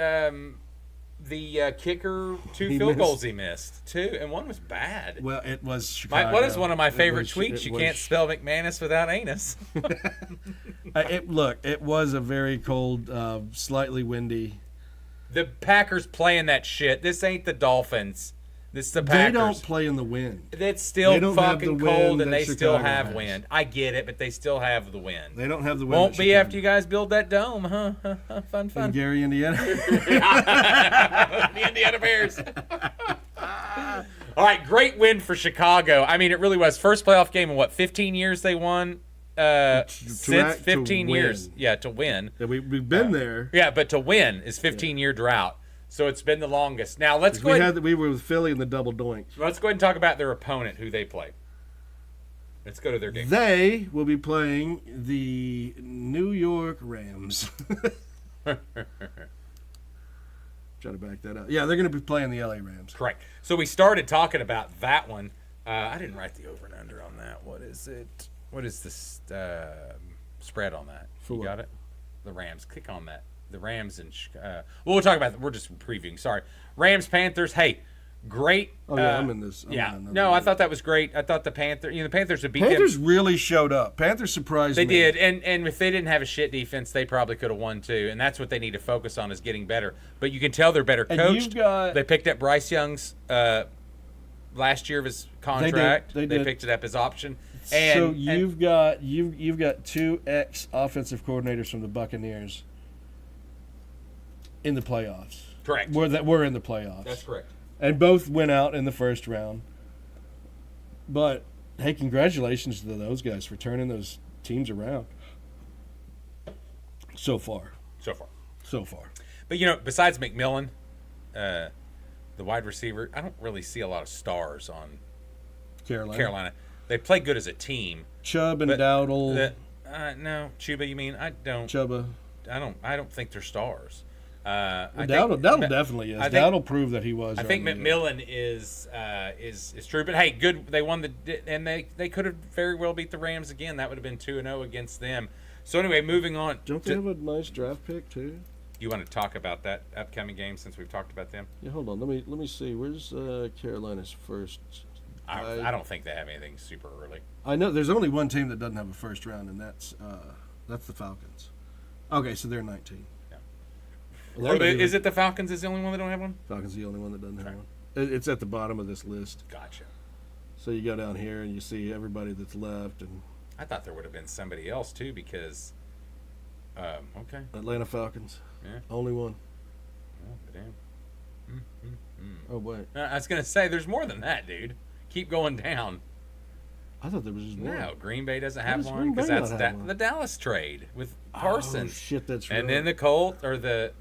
the kicker, 2 field goals he missed. 2, and one was bad. Well, it was Chicago. What is one of my favorite tweets? You can't spell McManus without anus. It was a very cold, slightly windy. The Packers playing that shit. This ain't the Dolphins. This is the Packers. They don't play in the wind. It's still fucking cold, and they still have wind. I get it, but they still have the wind. They don't have the wind. Won't be after you guys build that dome, huh? Fun. In Gary, Indiana. The Indiana Bears. All right, great win for Chicago. I mean, it really was. First playoff game in 15 years they won? Since 15 years. Yeah, to win. Yeah, we've been there. Yeah, but to win is 15-year drought. So it's been the longest. Now let's go ahead. We were with Philly in the double doink. Let's go ahead and talk about their opponent, who they play. Let's go to their game. They will be playing the New York Rams. Try to back that up. Yeah, they're going to be playing the LA Rams. Correct. So we started talking about that one. I didn't write the over and under on that. What is it? What is this spread on that? You got it? The Rams. Click on that. The Rams and we'll talk about. We're just previewing. Sorry, Rams Panthers. Hey, great. Oh yeah, I'm in this. I thought that was great. I thought the Panthers would beat them. Panthers really showed up. Panthers surprised me. They did, and if they didn't have a shit defense, they probably could have won too. And that's what they need to focus on, is getting better. But you can tell they're better coached. They picked up Bryce Young's last year of his contract. They picked it up as option. So you've got 2 ex-offensive coordinators from the Buccaneers in the playoffs. Correct. We're in the playoffs. That's correct. And both went out in the first round. But hey, congratulations to those guys for turning those teams around. So far. But besides McMillan, the wide receiver, I don't really see a lot of stars on Carolina. They play good as a team. Chubb and Dowdle. No, Chuba. You mean I don't? Chubba. I don't think they're stars. Dowdle definitely is. Dowdle proved that he was. I think McMillan is true. But hey, good. They won and they could have very well beat the Rams again. That would have been 2-0 against them. So anyway, moving on. Don't they have a nice draft pick too? You want to talk about that upcoming game since we've talked about them? Yeah, hold on. Let me see. Where's Carolina's first? I don't think they have anything super early. I know there's only one team that doesn't have a first round, and that's the Falcons. Okay, so they're 19. Yeah. Is it the Falcons is the only one that don't have one? Falcons the only one that doesn't have one. It's at the bottom of this list. Gotcha. So you go down here and you see everybody that's left, and I thought there would have been somebody else too because. Okay. Atlanta Falcons. Yeah. Only one. Oh, damn. Oh wait. I was gonna say there's more than that, dude. Keep going down. I thought there was just one. No, Green Bay doesn't have one because that's the Dallas trade with Parsons. Oh shit, that's right. And then the Colt or the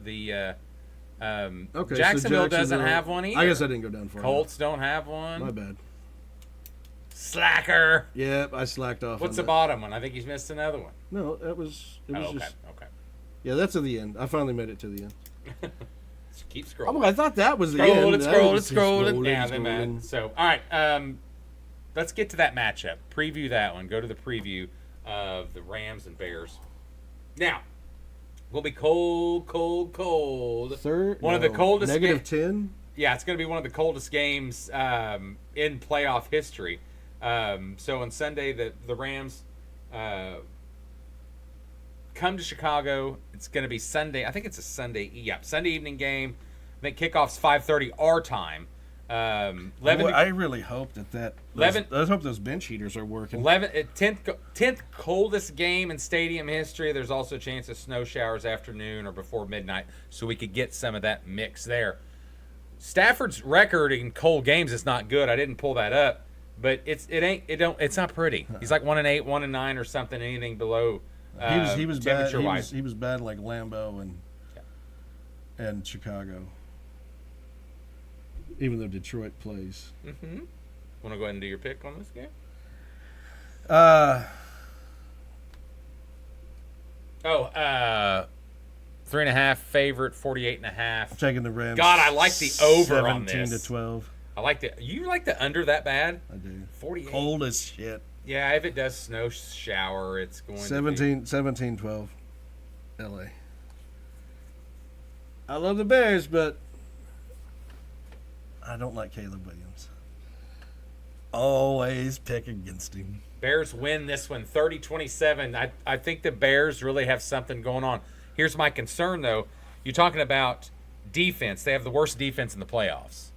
Jacksonville doesn't have one either. I guess I didn't go down far. Colts don't have one. My bad. Slacker. Yeah, I slacked off. What's the bottom one? I think he's missed another one. No, it was okay. just. Okay. Yeah, that's at the end. I finally made it to the end. Keep scrolling. Oh, I thought that was the end. It's scrolling. Yeah, man. So, all right. Let's get to that matchup. Preview that one. Go to the preview of the Rams and Bears. Now, we'll be cold. One of the coldest. -10. Yeah, it's going to be one of the coldest games in playoff history. So on Sunday, the Rams come to Chicago. It's going to be Sunday. I think it's a Sunday. Yeah, Sunday evening game. I think kickoff's 5:30 our time. I really hope I hope those bench heaters are working. 10th coldest game in stadium history. There's also a chance of snow showers afternoon or before midnight, so we could get some of that mix there. Stafford's record in cold games is not good. I didn't pull that up, but it's not pretty. He's like 1-8, 1-9 or something. Anything below he was bad. He was bad like Lambeau and Chicago. Even though Detroit plays. Mm-hmm. Want to go ahead and do your pick on this game? 3.5 favorite, 48.5. Taking the Rams. God, I like the over on this. 17-12. I like the. You like the under that bad? I do. 48. Cold as shit. Yeah, if it does snow shower, it's going 17-12. LA. I love the Bears, but I don't like Caleb Williams. Always pick against him. Bears win this one 30-27. I think the Bears really have something going on. Here's my concern, though. You're talking about defense. They have the worst defense in the playoffs.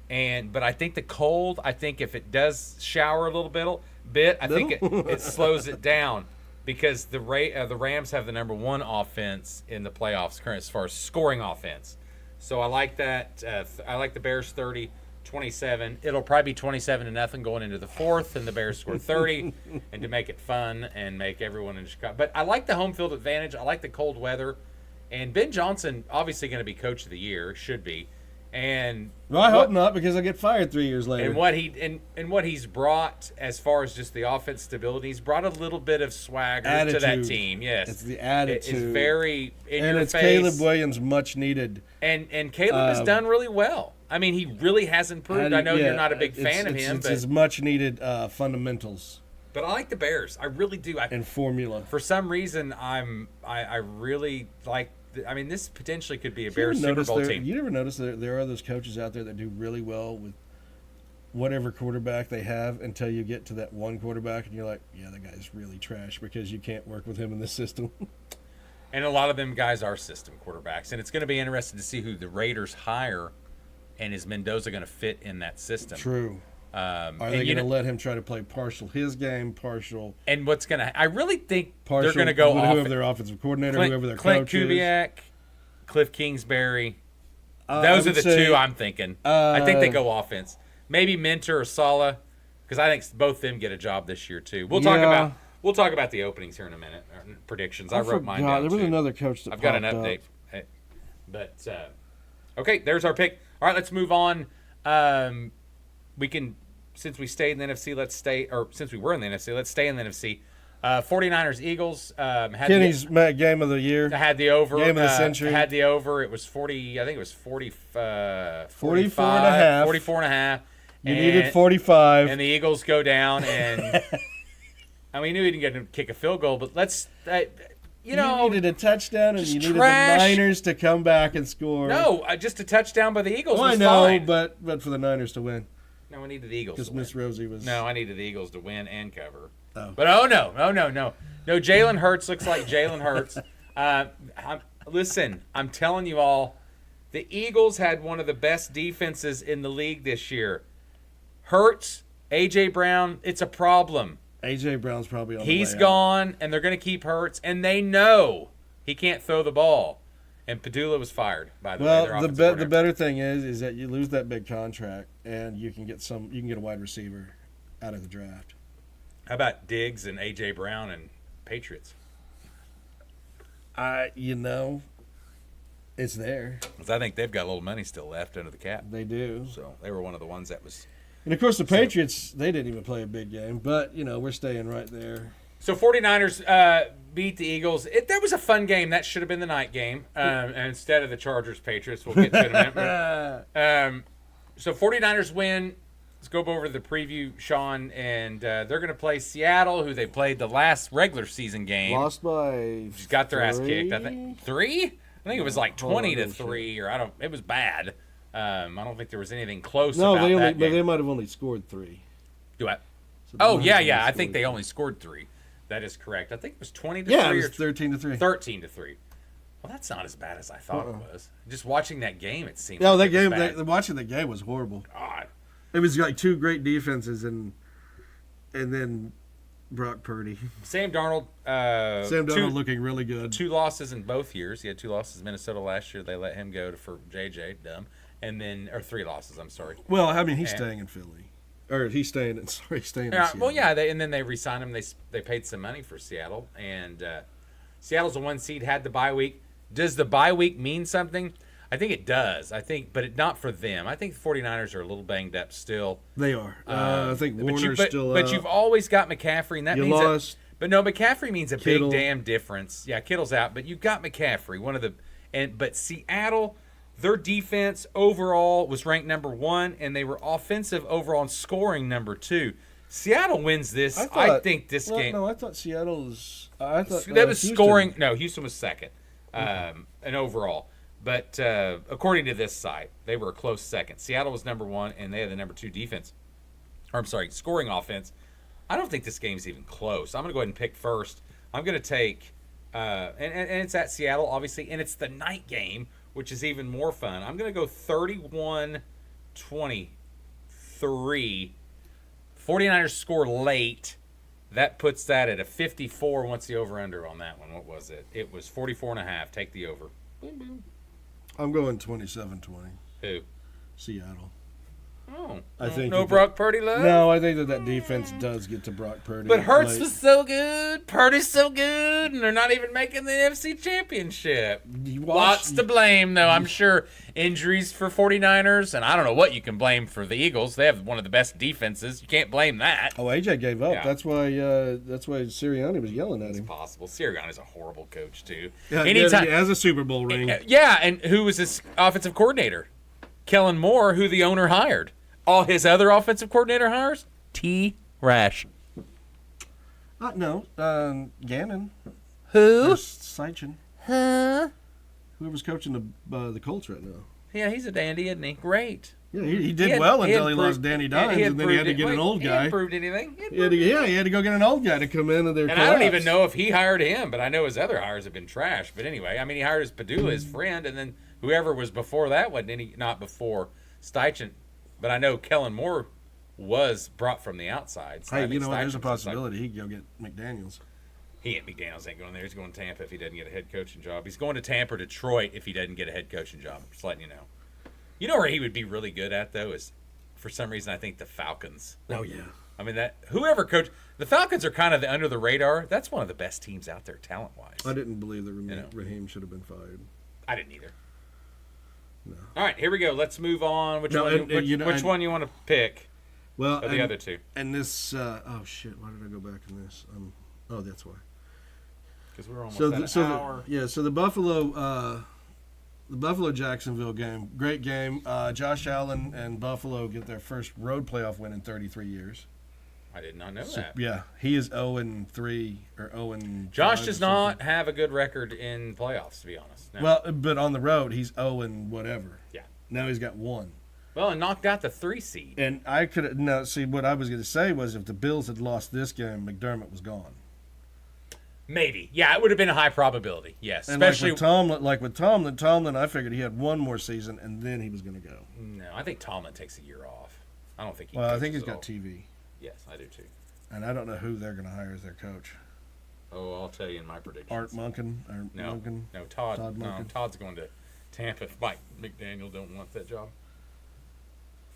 But I think the cold, I think if it does shower a little bit, I think it slows it down because the Rams have the number one offense in the playoffs current as far as scoring offense. So I like that. I like the Bears 30-27. It'll probably be 27-0 going into the fourth, and the Bears score 30, and to make it fun and make everyone in Chicago. But I like the home field advantage. I like the cold weather, and Ben Johnson obviously going to be coach of the year, should be. And well, I hope not, because I get fired 3 years later. And what he's brought as far as just the offense stability, he's brought a little bit of swagger attitude to that team. Yes, it's the attitude. It's very in and your it's face. Caleb Williams, much needed. And Caleb has done really well. I mean, he really has improved. I know you're not a big fan of him, it's but his much needed fundamentals. But I like the Bears. I really do. And formula. For some reason, I really like. I mean, this potentially could be a Bears Super Bowl team. You never notice that there are those coaches out there that do really well with whatever quarterback they have until you get to that one quarterback and you're like, yeah, that guy's really trash because you can't work with him in this system. And a lot of them guys are system quarterbacks. And it's going to be interesting to see who the Raiders hire, and is Mendoza going to fit in that system? True. Are they going to let him try to play his game, partial? And what's going to – I really think they're going to go whoever their offensive coordinator, whoever their Clint coach is. Kubiak, Cliff Kingsbury. Those are the two I'm thinking. I think they go offense. Maybe Mentor or Sala, because I think both of them get a job this year too. We'll talk about the openings here in a minute. Predictions. I wrote mine down. There was another coach that I've got an update. But okay, there's our pick. All right, let's move on. We can, since we stayed in the NFC, since we were in the NFC, let's stay in the NFC. 49ers Eagles. Kenny's game of the year. Had the over. Game of the century. Had the over. It was 40. I think it was 44 and a half. 44 and a half. You needed 45. And the Eagles go down, and I mean, we knew he didn't get to kick a field goal, but let's, you needed a touchdown, and you needed the Niners to come back and score. No, just a touchdown by the Eagles. Well, was I know, fine. but for the Niners to win. No, I needed the Eagles. Because Miss Rosie was. No, I needed the Eagles to win and cover. Oh. But no, Jalen Hurts looks like Jalen Hurts. Listen, I'm telling you all, the Eagles had one of the best defenses in the league this year. Hurts, A.J. Brown, it's a problem. A.J. Brown's probably on the way He's out. gone, and they're going to keep Hurts, and they know he can't throw the ball. And Padula was fired, by the way. Well, the better thing is that you lose that big contract, and you can get a wide receiver out of the draft. How about Diggs and A.J. Brown and Patriots? It's there. Because I think they've got a little money still left under the cap. They do. So they were one of the ones that was. And, of course, the Patriots, they didn't even play a big game. But, we're staying right there. So 49ers beat the Eagles. That was a fun game. That should have been the night game. And instead of the Chargers-Patriots. We'll get to it in a minute. So 49ers win. Let's go over the preview, Sean. And they're going to play Seattle, who they played the last regular season game. Lost by Just got their ass kicked. I think 3? I think it was like 20-3, or it was bad. I don't think there was anything close about that game. But they might have only scored 3. Do I? So I think they only scored 3. That is correct. I think it was 20-3. Yeah, it was 13-3. 13-3. Well, that's not as bad as I thought it was. Just watching that game, it seemed. No, like that it was game. bad. Watching the game was horrible. God. It was like two great defenses and then Brock Purdy. Sam Darnold. Sam Darnold looking really good. 2 losses in both years. He had 2 losses in Minnesota last year. They let him go for JJ. Dumb. And then, or 3 losses. I'm sorry. Well, I mean, he's staying in Philly, or he's staying in Seattle. Well, yeah. And then they re-signed him. They paid some money for Seattle, and Seattle's a 1 seed. Had the bye week. Does the bye week mean something? I think it does. But not for them. I think the 49ers are a little banged up still. They are. I think Warner's still But you've always got McCaffrey, and that means lost. But no, McCaffrey means a Kittle. big damn difference. Yeah, Kittle's out, but you've got McCaffrey, but Seattle, their defense overall was ranked number 1, and they were offensive overall in scoring number 2. Seattle wins this. I think this game. No, I thought Seattle's. I thought that was Houston. scoring. No, Houston was second, and overall. But according to this site, they were a close second. Seattle was number 1, and they had the number 2 defense. Or I'm sorry, scoring offense. I don't think this game's even close. I'm going to go ahead and pick first. I'm going to take, and it's at Seattle, obviously, and it's the night game, which is even more fun. I'm going to go 31-23. 49ers score late. That puts that at a 54 once the over-under on that one. What was it? It was 44.5. Take the over. Boom, boom. I'm going 27-20. Who? Seattle. Oh, I think no Brock Purdy love? No, I think that defense does get to Brock Purdy. But Hurts was so good. Purdy's so good. And they're not even making the NFC Championship. Lots to blame, though. I'm sure injuries for 49ers. And I don't know what you can blame for the Eagles. They have one of the best defenses. You can't blame that. Oh, AJ gave up. Yeah. That's why Sirianni was yelling at him. It's possible. Sirianni's a horrible coach, too. Yeah, he has a Super Bowl ring. Yeah, and who was his offensive coordinator? Kellen Moore, who the owner hired. All his other offensive coordinator hires? Rash. No, Gannon. Who? Seichin. Huh? Whoever's coaching the Colts right now. Yeah, he's a dandy, isn't he? Great. Yeah, he did well until he lost Danny Dimes, and then he had to get an old guy. He hadn't proved anything. He had to go get an old guy to come in, and they're. And I don't even know if he hired him, but I know his other hires have been trash. But anyway, I mean, he hired his Padula, his friend, and then whoever was before that wasn't any, not before Steichen. But I know Kellen Moore was brought from the outside. So hey, you know what? There's a possibility he could go get McDaniels. McDaniels ain't going there. He's going to Tampa if he doesn't get a head coaching job. He's going to Tampa or Detroit if he doesn't get a head coaching job. Just letting you know. You know where he would be really good at, though, is for some reason I think the Falcons. Oh, yeah. I mean, whoever coach the Falcons are kind of the under the radar. That's one of the best teams out there talent-wise. I didn't believe that Raheem should have been fired. I didn't either. No. All right, here we go. Let's move on. Which one you want to pick? Well, or the other two. And this. Oh shit! Why did I go back in this? Oh, that's why. Because we're almost at an hour. So the Buffalo Jacksonville game, great game. Josh Allen and Buffalo get their first road playoff win in 33 years. I did not know that. Yeah, he is 0-3 or 0-5. Josh does not have a good record in playoffs, to be honest. No. Well, but on the road, he's 0-whatever. Yeah. Now he's got 1. Well, and knocked out the 3 seed. And I could see what I was going to say was if the Bills had lost this game, McDermott was gone. Maybe. Yeah, it would have been a high probability. Yes. And especially like with Tomlin, I figured he had 1 more season and then he was going to go. No, I think Tomlin takes a year off. I don't think he Well, I think he's got TV. Yes, I do too. And I don't know who they're going to hire as their coach. Oh, I'll tell you in my predictions. Art Munkin? Or no, Munkin? No, Todd Munkin? No, Todd's going to Tampa if Mike McDaniel don't want that job.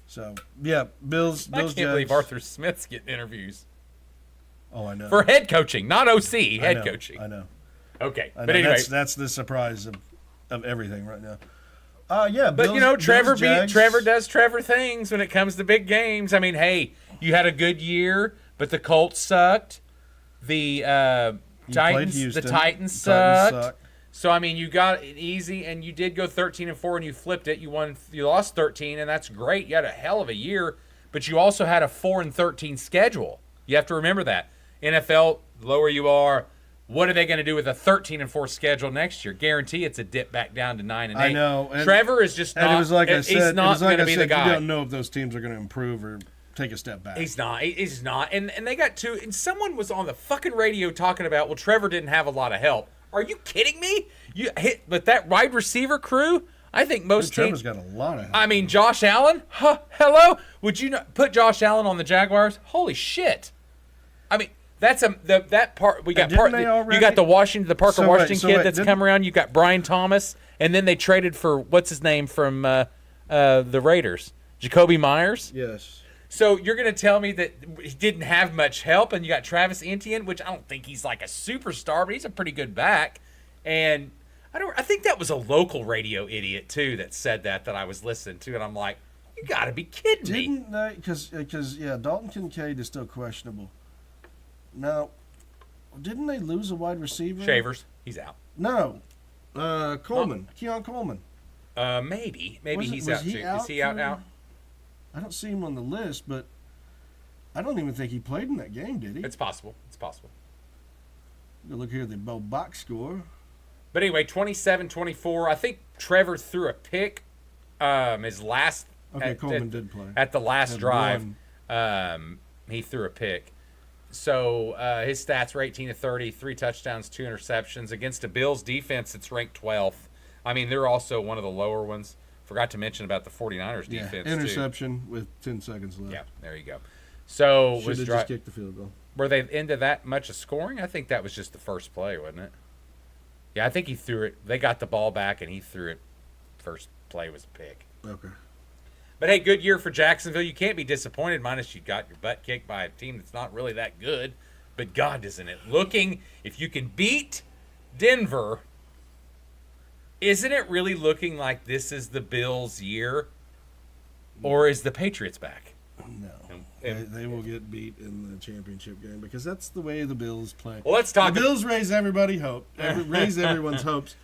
So, yeah, Bills I can't believe Arthur Smith's getting interviews. Oh, I know. For head coaching, not OC, head coaching. I know. Okay, I know. But anyway. That's the surprise of everything right now. Yeah, but Bills, Trevor Jags. Trevor does Trevor things when it comes to big games. I mean, hey, you had a good year, but the Colts sucked. The Titans sucked. So I mean, you got it easy, and you did go 13-4, and you flipped it. You lost 13, and that's great. You had a hell of a year, but you also had a 4-13 schedule. You have to remember that. NFL, the lower you are, what are they going to do with a 13-4 schedule next year? Guarantee it's a dip back down to 9-8. I know. Trevor is just not. And it was like I said, he's not going to be the guy. You don't know if those teams are going to improve or take a step back. He's not. He's not. And they got 2. And someone was on the fucking radio talking about, well, Trevor didn't have a lot of help. Are you kidding me? But that wide receiver crew, I think most Trevor's teams. got a lot of help. I mean, Josh Allen. Hello, would you not put Josh Allen on the Jaguars? Holy shit! I mean, that's that part. We got part. You got the Parker Washington kid that's come around. You got Brian Thomas, and then they traded for what's his name from the Raiders, Jacoby Myers. Yes. So you're going to tell me that he didn't have much help, and you got Travis Etienne, which I don't think he's like a superstar, but he's a pretty good back. And I think that was a local radio idiot too that said that I was listening to, and I'm like, you got to be kidding me. Didn't they? Because Dalton Kincaid is still questionable. Now, didn't they lose a wide receiver? Shavers, he's out. No, Coleman, Keon Coleman. Maybe he's out too. Is he out? I don't see him on the list, but I don't even think he played in that game, did he? It's possible. Look here, the box score. But anyway, 27-24. I think Trevor threw a pick. His last. Coleman did play at the last drive. He threw a pick. So his stats were 18-30, 3 touchdowns, 2 interceptions against a Bills defense that's ranked 12th. I mean, they're also one of the lower ones. Forgot to mention about the 49ers defense, interception with 10 seconds left. Yeah, there you go. So should have just kicked the field goal. Were they into that much of scoring? I think that was just the first play, wasn't it? Yeah, I think he threw it. They got the ball back, and he threw it. First play was a pick. Okay. But, hey, good year for Jacksonville. You can't be disappointed, minus you got your butt kicked by a team that's not really that good. But, God, isn't it looking, if you can beat Denver, isn't it really looking like this is the Bills' year? Or is the Patriots back? No. They will get beat in the championship game because that's the way the Bills play. Well, let's talk. The Bills raise raise everyone's hopes,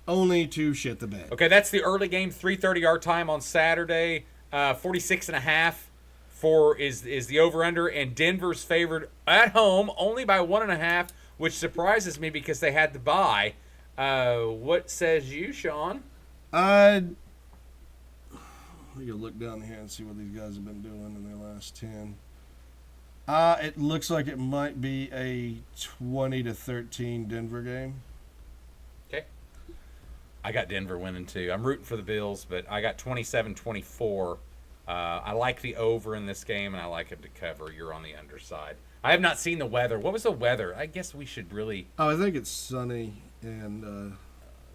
only to shit the bed. Okay, that's the early game, 3:30 our time on Saturday. 46.5 is the over/under, and Denver's favored at home only by 1.5, which surprises me because they had the bye. What says you, Sean? We can look down here and see what these guys have been doing in their last 10. It looks like it might be a 20-13 Denver game. Okay. I got Denver winning too. I'm rooting for the Bills, but I got 27-24. I like the over in this game, and I like it to cover. You're on the underside. I have not seen the weather. What was the weather? I guess we should really... I think it's sunny and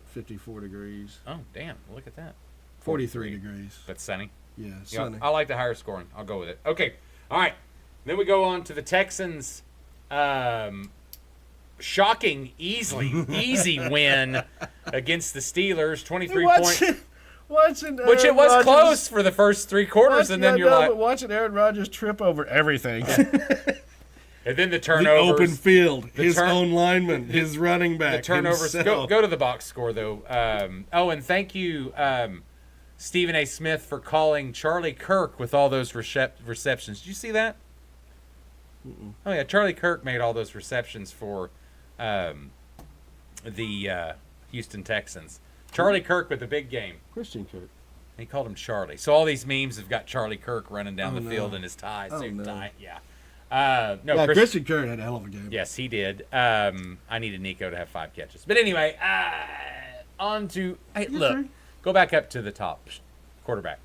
54 degrees. Oh, damn. Look at that. 43 degrees. But sunny? Yeah, sunny. I like the higher scoring. I'll go with it. Okay. All right. Then we go on to the Texans. Shocking, easy win against the Steelers. 23 points. Which it was close for the first 3 quarters, and then you're like... But watching Aaron Rodgers trip over everything. And then the turnovers. The open field. His own lineman. His running back. The turnovers. Go to the box score, though. And thank you... Stephen A. Smith for calling Charlie Kirk with all those receptions. Did you see that? Mm-mm. Oh, yeah. Charlie Kirk made all those receptions for the Houston Texans. Charlie Kirk with the big game. Christian Kirk. He called him Charlie. So all these memes have got Charlie Kirk running down the field in his tie. Tie. Yeah. Christian Kirk had a hell of a game. Yes, he did. I needed Nico to have 5 catches. But anyway, on to... Hey, look. Go back up to the top quarterback.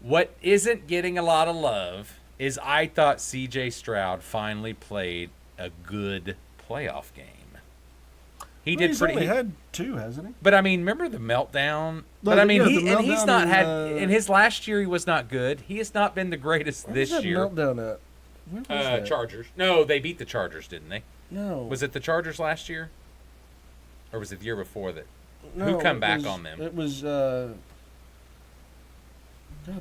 What isn't getting a lot of love is I thought C.J. Stroud finally played a good playoff game. He only had 2, hasn't he? But I mean, remember the meltdown? But I mean, he's not had. In his last year, he was not good. He has not been the greatest this year. Meltdown at? Where was that? Chargers. No, they beat the Chargers, didn't they? No. Was it the Chargers last year, or was it the year before that? No, who come back on them? It was, God,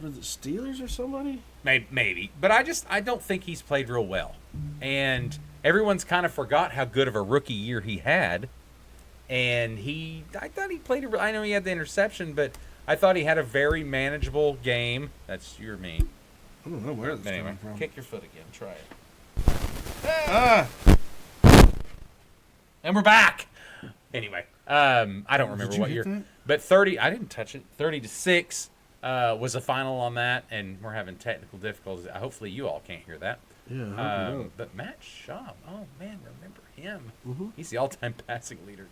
was it Steelers or somebody? Maybe. But I don't think he's played real well. And everyone's kind of forgot how good of a rookie year he had. And I thought he played, I know he had the interception, but I thought he had a very manageable game. That's you or me. I don't know where this coming from. Kick your foot again. Try it. And we're back. Anyway. I don't remember what year, but 30. I didn't touch it. 30-6 was the final on that, and we're having technical difficulties. Hopefully, you all can't hear that. Yeah. But Matt Schaub, oh man, remember him. Mm-hmm. He's the all-time passing leader.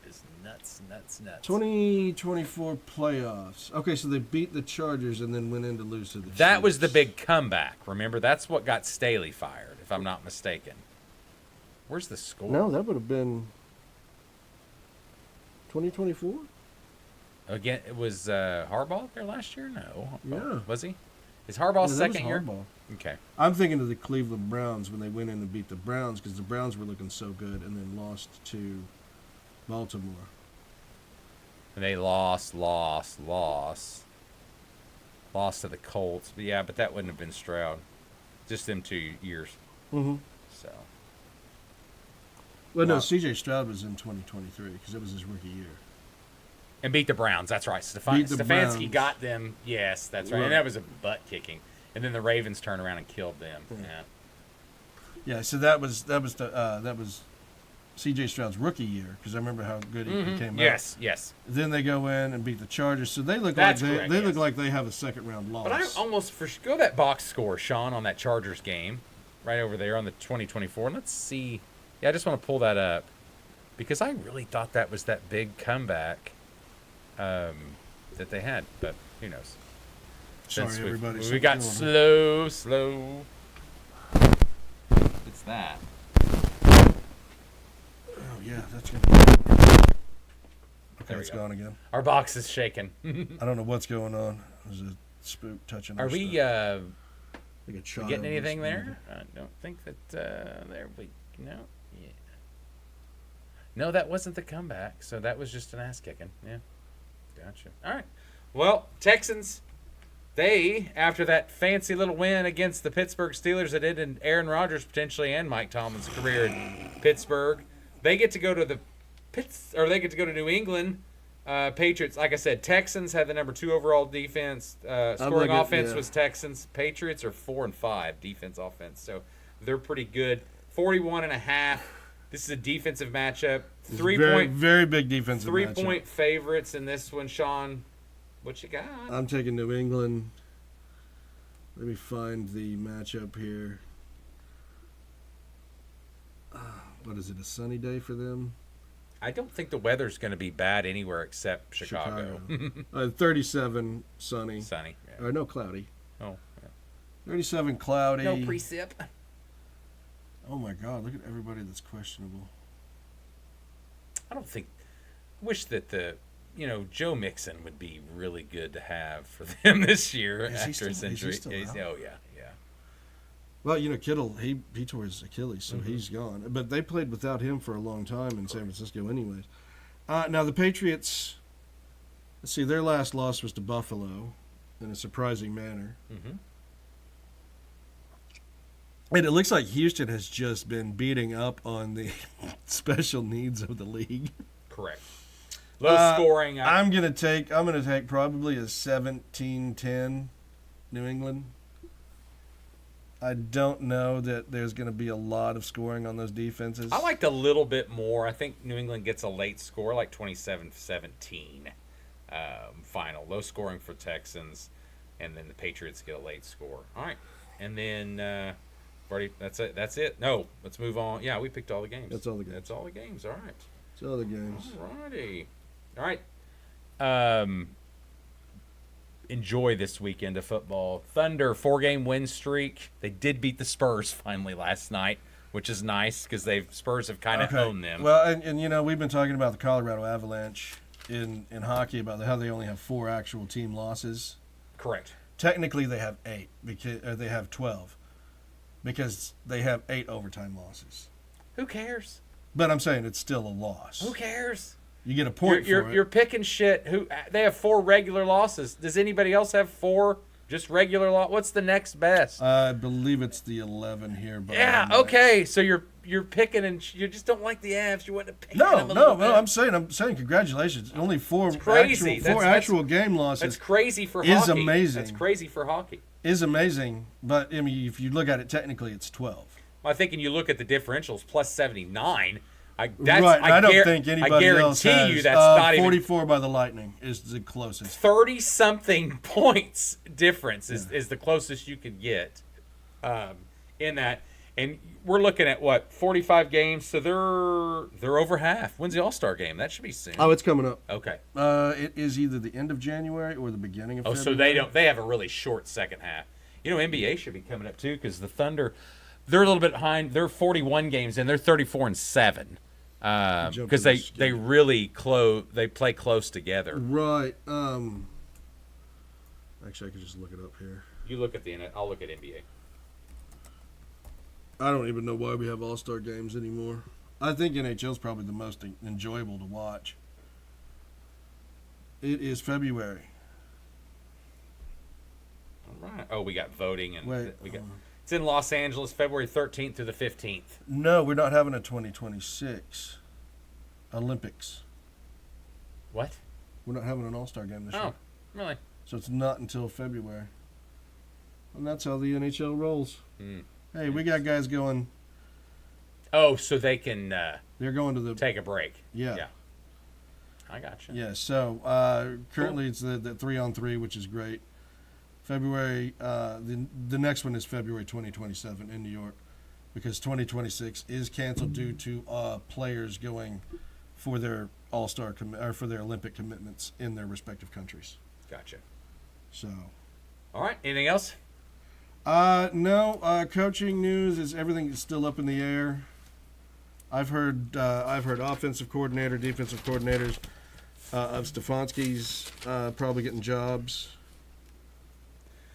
Is nuts. 2024 playoffs. Okay, so they beat the Chargers and then went in to lose to the Chiefs. That was the big comeback. Remember, that's what got Staley fired, if I'm not mistaken. Where's the score? No, that would have been 2024. Again, it was Harbaugh there last year? No. Yeah. Was he? Is Harbaugh's Yeah, that second was year? Harbaugh. Okay. I'm thinking of the Cleveland Browns when they went in and beat the Browns because the Browns were looking so good and then lost to Baltimore. And they lost to the Colts. But yeah, but that wouldn't have been Stroud. Just them 2 years. Mm-hmm. So. Well, no, Wow. C.J. Stroud was in 2023 because it was his rookie year. And beat the Browns. That's right. Beat the Stefanski Browns. got them. Yes, that's right. Right. And that was a butt kicking. And then the Ravens turned around and killed them. Yeah. Yeah. Yeah, so that was C.J. Stroud's rookie year because I remember how good he came out. Yes. Then they go in and beat the Chargers, so they look That's like correct, they yes. look like they have a second round loss. But I almost go that box score, Sean, on that Chargers game, right over there on the 2024. And let's see. Yeah, I just want to pull that up because I really thought that was that big comeback that they had. But who knows? Sorry, Since everybody. we something's got going on. slow. It's that. Oh yeah, that's gonna. Okay, There we it's go. gone again. Our box is shaking. I don't know what's going on. There's a spook touching. Are our we stuff. Like a child getting or anything something. there? I don't think that there we no. Yeah. No, that wasn't the comeback. So that was just an ass kicking. Yeah. Gotcha. All right. Well, Texans, they, after that fancy little win against the Pittsburgh Steelers that ended Aaron Rodgers potentially and Mike Tomlin's career in Pittsburgh, they get to go to New England. Patriots, like I said, Texans had the number 2 overall defense. Scoring offense was Texans. Patriots are 4-5 defense offense, so they're pretty good. 41.5. This is a defensive matchup. Very big defensive 3-point favorites in this one, Sean. What you got? I'm taking New England. Let me find the matchup here. What is it? A sunny day for them? I don't think the weather's going to be bad anywhere except Chicago. 37 sunny. Sunny. Yeah. Or no, cloudy. Oh, yeah. 37 cloudy. No precip. Oh my God! Look at everybody that's questionable. I don't think. Wish that Joe Mixon would be really good to have for them this year Is he after his still- is he injury. still out? Oh yeah. Well, Kittle, he tore his Achilles, so he's gone. But they played without him for a long time in San Francisco anyways. Now, the Patriots, let's see, their last loss was to Buffalo in a surprising manner. Mm-hmm. And it looks like Houston has just been beating up on the special needs of the league. Correct. Low scoring. I'm gonna take probably a 17-10 New England. I don't know that there's going to be a lot of scoring on those defenses. I liked a little bit more. I think New England gets a late score, like 27-17 final. Low scoring for Texans, and then the Patriots get a late score. All right. And then, that's it. No, let's move on. Yeah, we picked all the games. That's all the games. That's all the games. All right. It's all the games. All righty. All right. Enjoy this weekend of football. Thunder 4-game win streak. They did beat the Spurs finally last night, which is nice because Spurs have kind of owned them. Well, and we've been talking about the Colorado Avalanche in hockey about how they only have 4 actual team losses. Correct. Technically, they have 8 or they have 12 because they have 8 overtime losses. Who cares? But I'm saying it's still a loss. Who cares? You get a point for it. You're picking shit. They have 4 regular losses. Does anybody else have 4 just regular losses? What's the next best? I believe it's the 11 here. But yeah. Okay. So you're picking and you just don't like the Avs. You want to pick them a little bit. I'm saying congratulations. Only 4 crazy. actual game losses. That's crazy for is hockey. Amazing. That's crazy for hockey. Is amazing, but I mean, if you look at it technically, it's 12. Well, I think when you look at the differentials, plus 79. I don't think anybody else has. I guarantee you that's not 44 even. by the Lightning is the closest. 30-something points difference is the closest you could get in that. And we're looking at what 45 games, so they're over half. When's the All-Star game? That should be soon. Oh, it's coming up. Okay. It is either the end of January or the beginning of February. So they have a really short second half. NBA should be coming up too because the Thunder, they're a little bit behind. They're 41 games and they're 34-7 because they really they play close together. Right. Actually, I could just look it up here. You look at I'll look at NBA. I don't even know why we have All-Star games anymore. I think NHL is probably the most enjoyable to watch. It is February. All right. Oh, we got voting and Wait, it's in Los Angeles, February 13th through the 15th. No, we're not having a 2026 Olympics. What? We're not having an All-Star game this year. Oh, really? So it's not until February. And that's how the NHL rolls. Hey, we got guys going. Oh, so they can They're going to the take a break. Yeah. I got you. Yeah, so currently it's the 3-on-3, which is great. February, the next one is February 2027 in New York because 2026 is canceled due to players going for their All-Star or for their Olympic commitments in their respective countries. Gotcha. So. All right. Anything else? No. Coaching news is everything is still up in the air. I've heard offensive coordinator, defensive coordinators of Stefanski's probably getting jobs.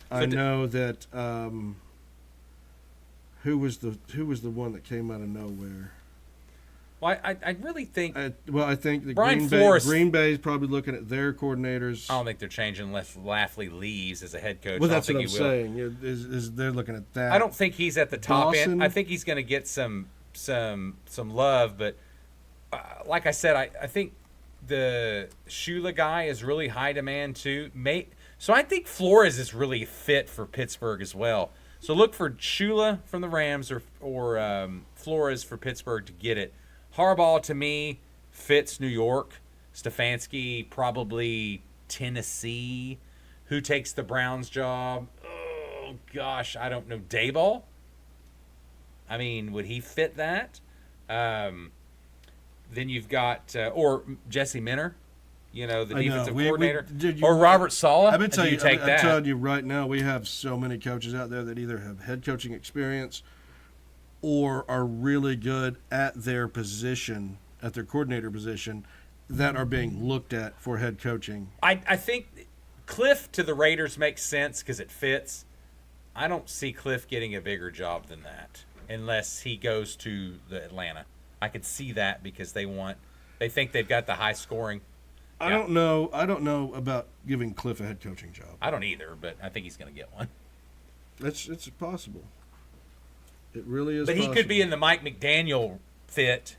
I know that who was the one that came out of nowhere? Well, I really think. I think the Brian Flores. Green Bay's probably looking at their coordinators. I don't think they're changing unless Lafley leaves as a head coach. Well, that's what I'm saying. Is they're looking at that? I don't think he's at the top Dawson? end. I think he's going to get some love, but like I said, I think the Shula guy is really high demand too. So I think Flores is really fit for Pittsburgh as well. So look for Shula from the Rams or Flores for Pittsburgh to get it. Harbaugh, to me, fits New York. Stefanski, probably Tennessee. Who takes the Browns job? Oh, gosh, I don't know. Daboll? I mean, would he fit that? Then you've got, or Jesse Minter, the defensive coordinator. Or Robert Saleh. I've been telling you, take that. I'm telling you right now, we have so many coaches out there that either have head coaching experience or are really good at their position, at their coordinator position, that are being looked at for head coaching. I think Cliff to the Raiders makes sense because it fits. I don't see Cliff getting a bigger job than that unless he goes to the Atlanta. I could see that because they think they've got the high scoring. I don't know about giving Cliff a head coaching job. I don't either, but I think he's going to get one. It's possible. It really is. But possible. he could be in the Mike McDaniel fit.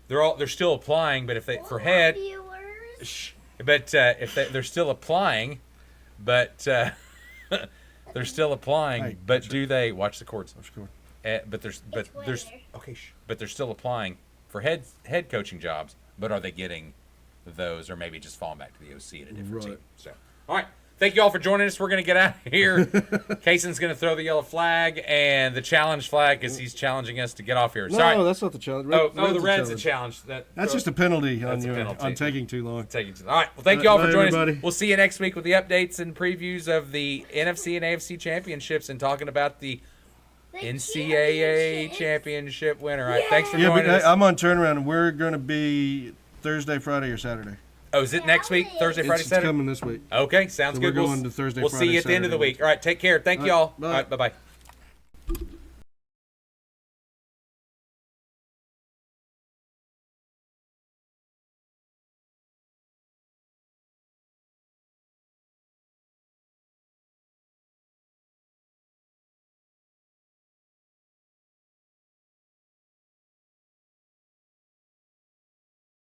They're still applying, but if they for head, but if they're still applying, but they're still applying. Hey, but do they watch the courts? But they're still applying for head coaching jobs. But are they getting those, or maybe just falling back to the OC at a different team? So, all right. Thank you all for joining us. We're going to get out of here. Kaysen's going to throw the yellow flag and the challenge flag because he's challenging us to get off here. No, that's not the challenge. The red's a challenge. That's just a penalty on taking too long. All right. Well, thank you all for joining everybody. us. We'll see you next week with the updates and previews of the NFC and AFC championships and talking about the NCAA championship winner. All right. Thanks for joining us. I'm on turnaround, and we're going to be Thursday, Friday, or Saturday. Oh, is it next week? Thursday, Friday, Saturday? It's coming this week. Okay, sounds So good. We're going to Thursday, We'll Friday, see you at the end of the Saturday. week. All right, take care. Thank you all. Bye. All right, bye-bye.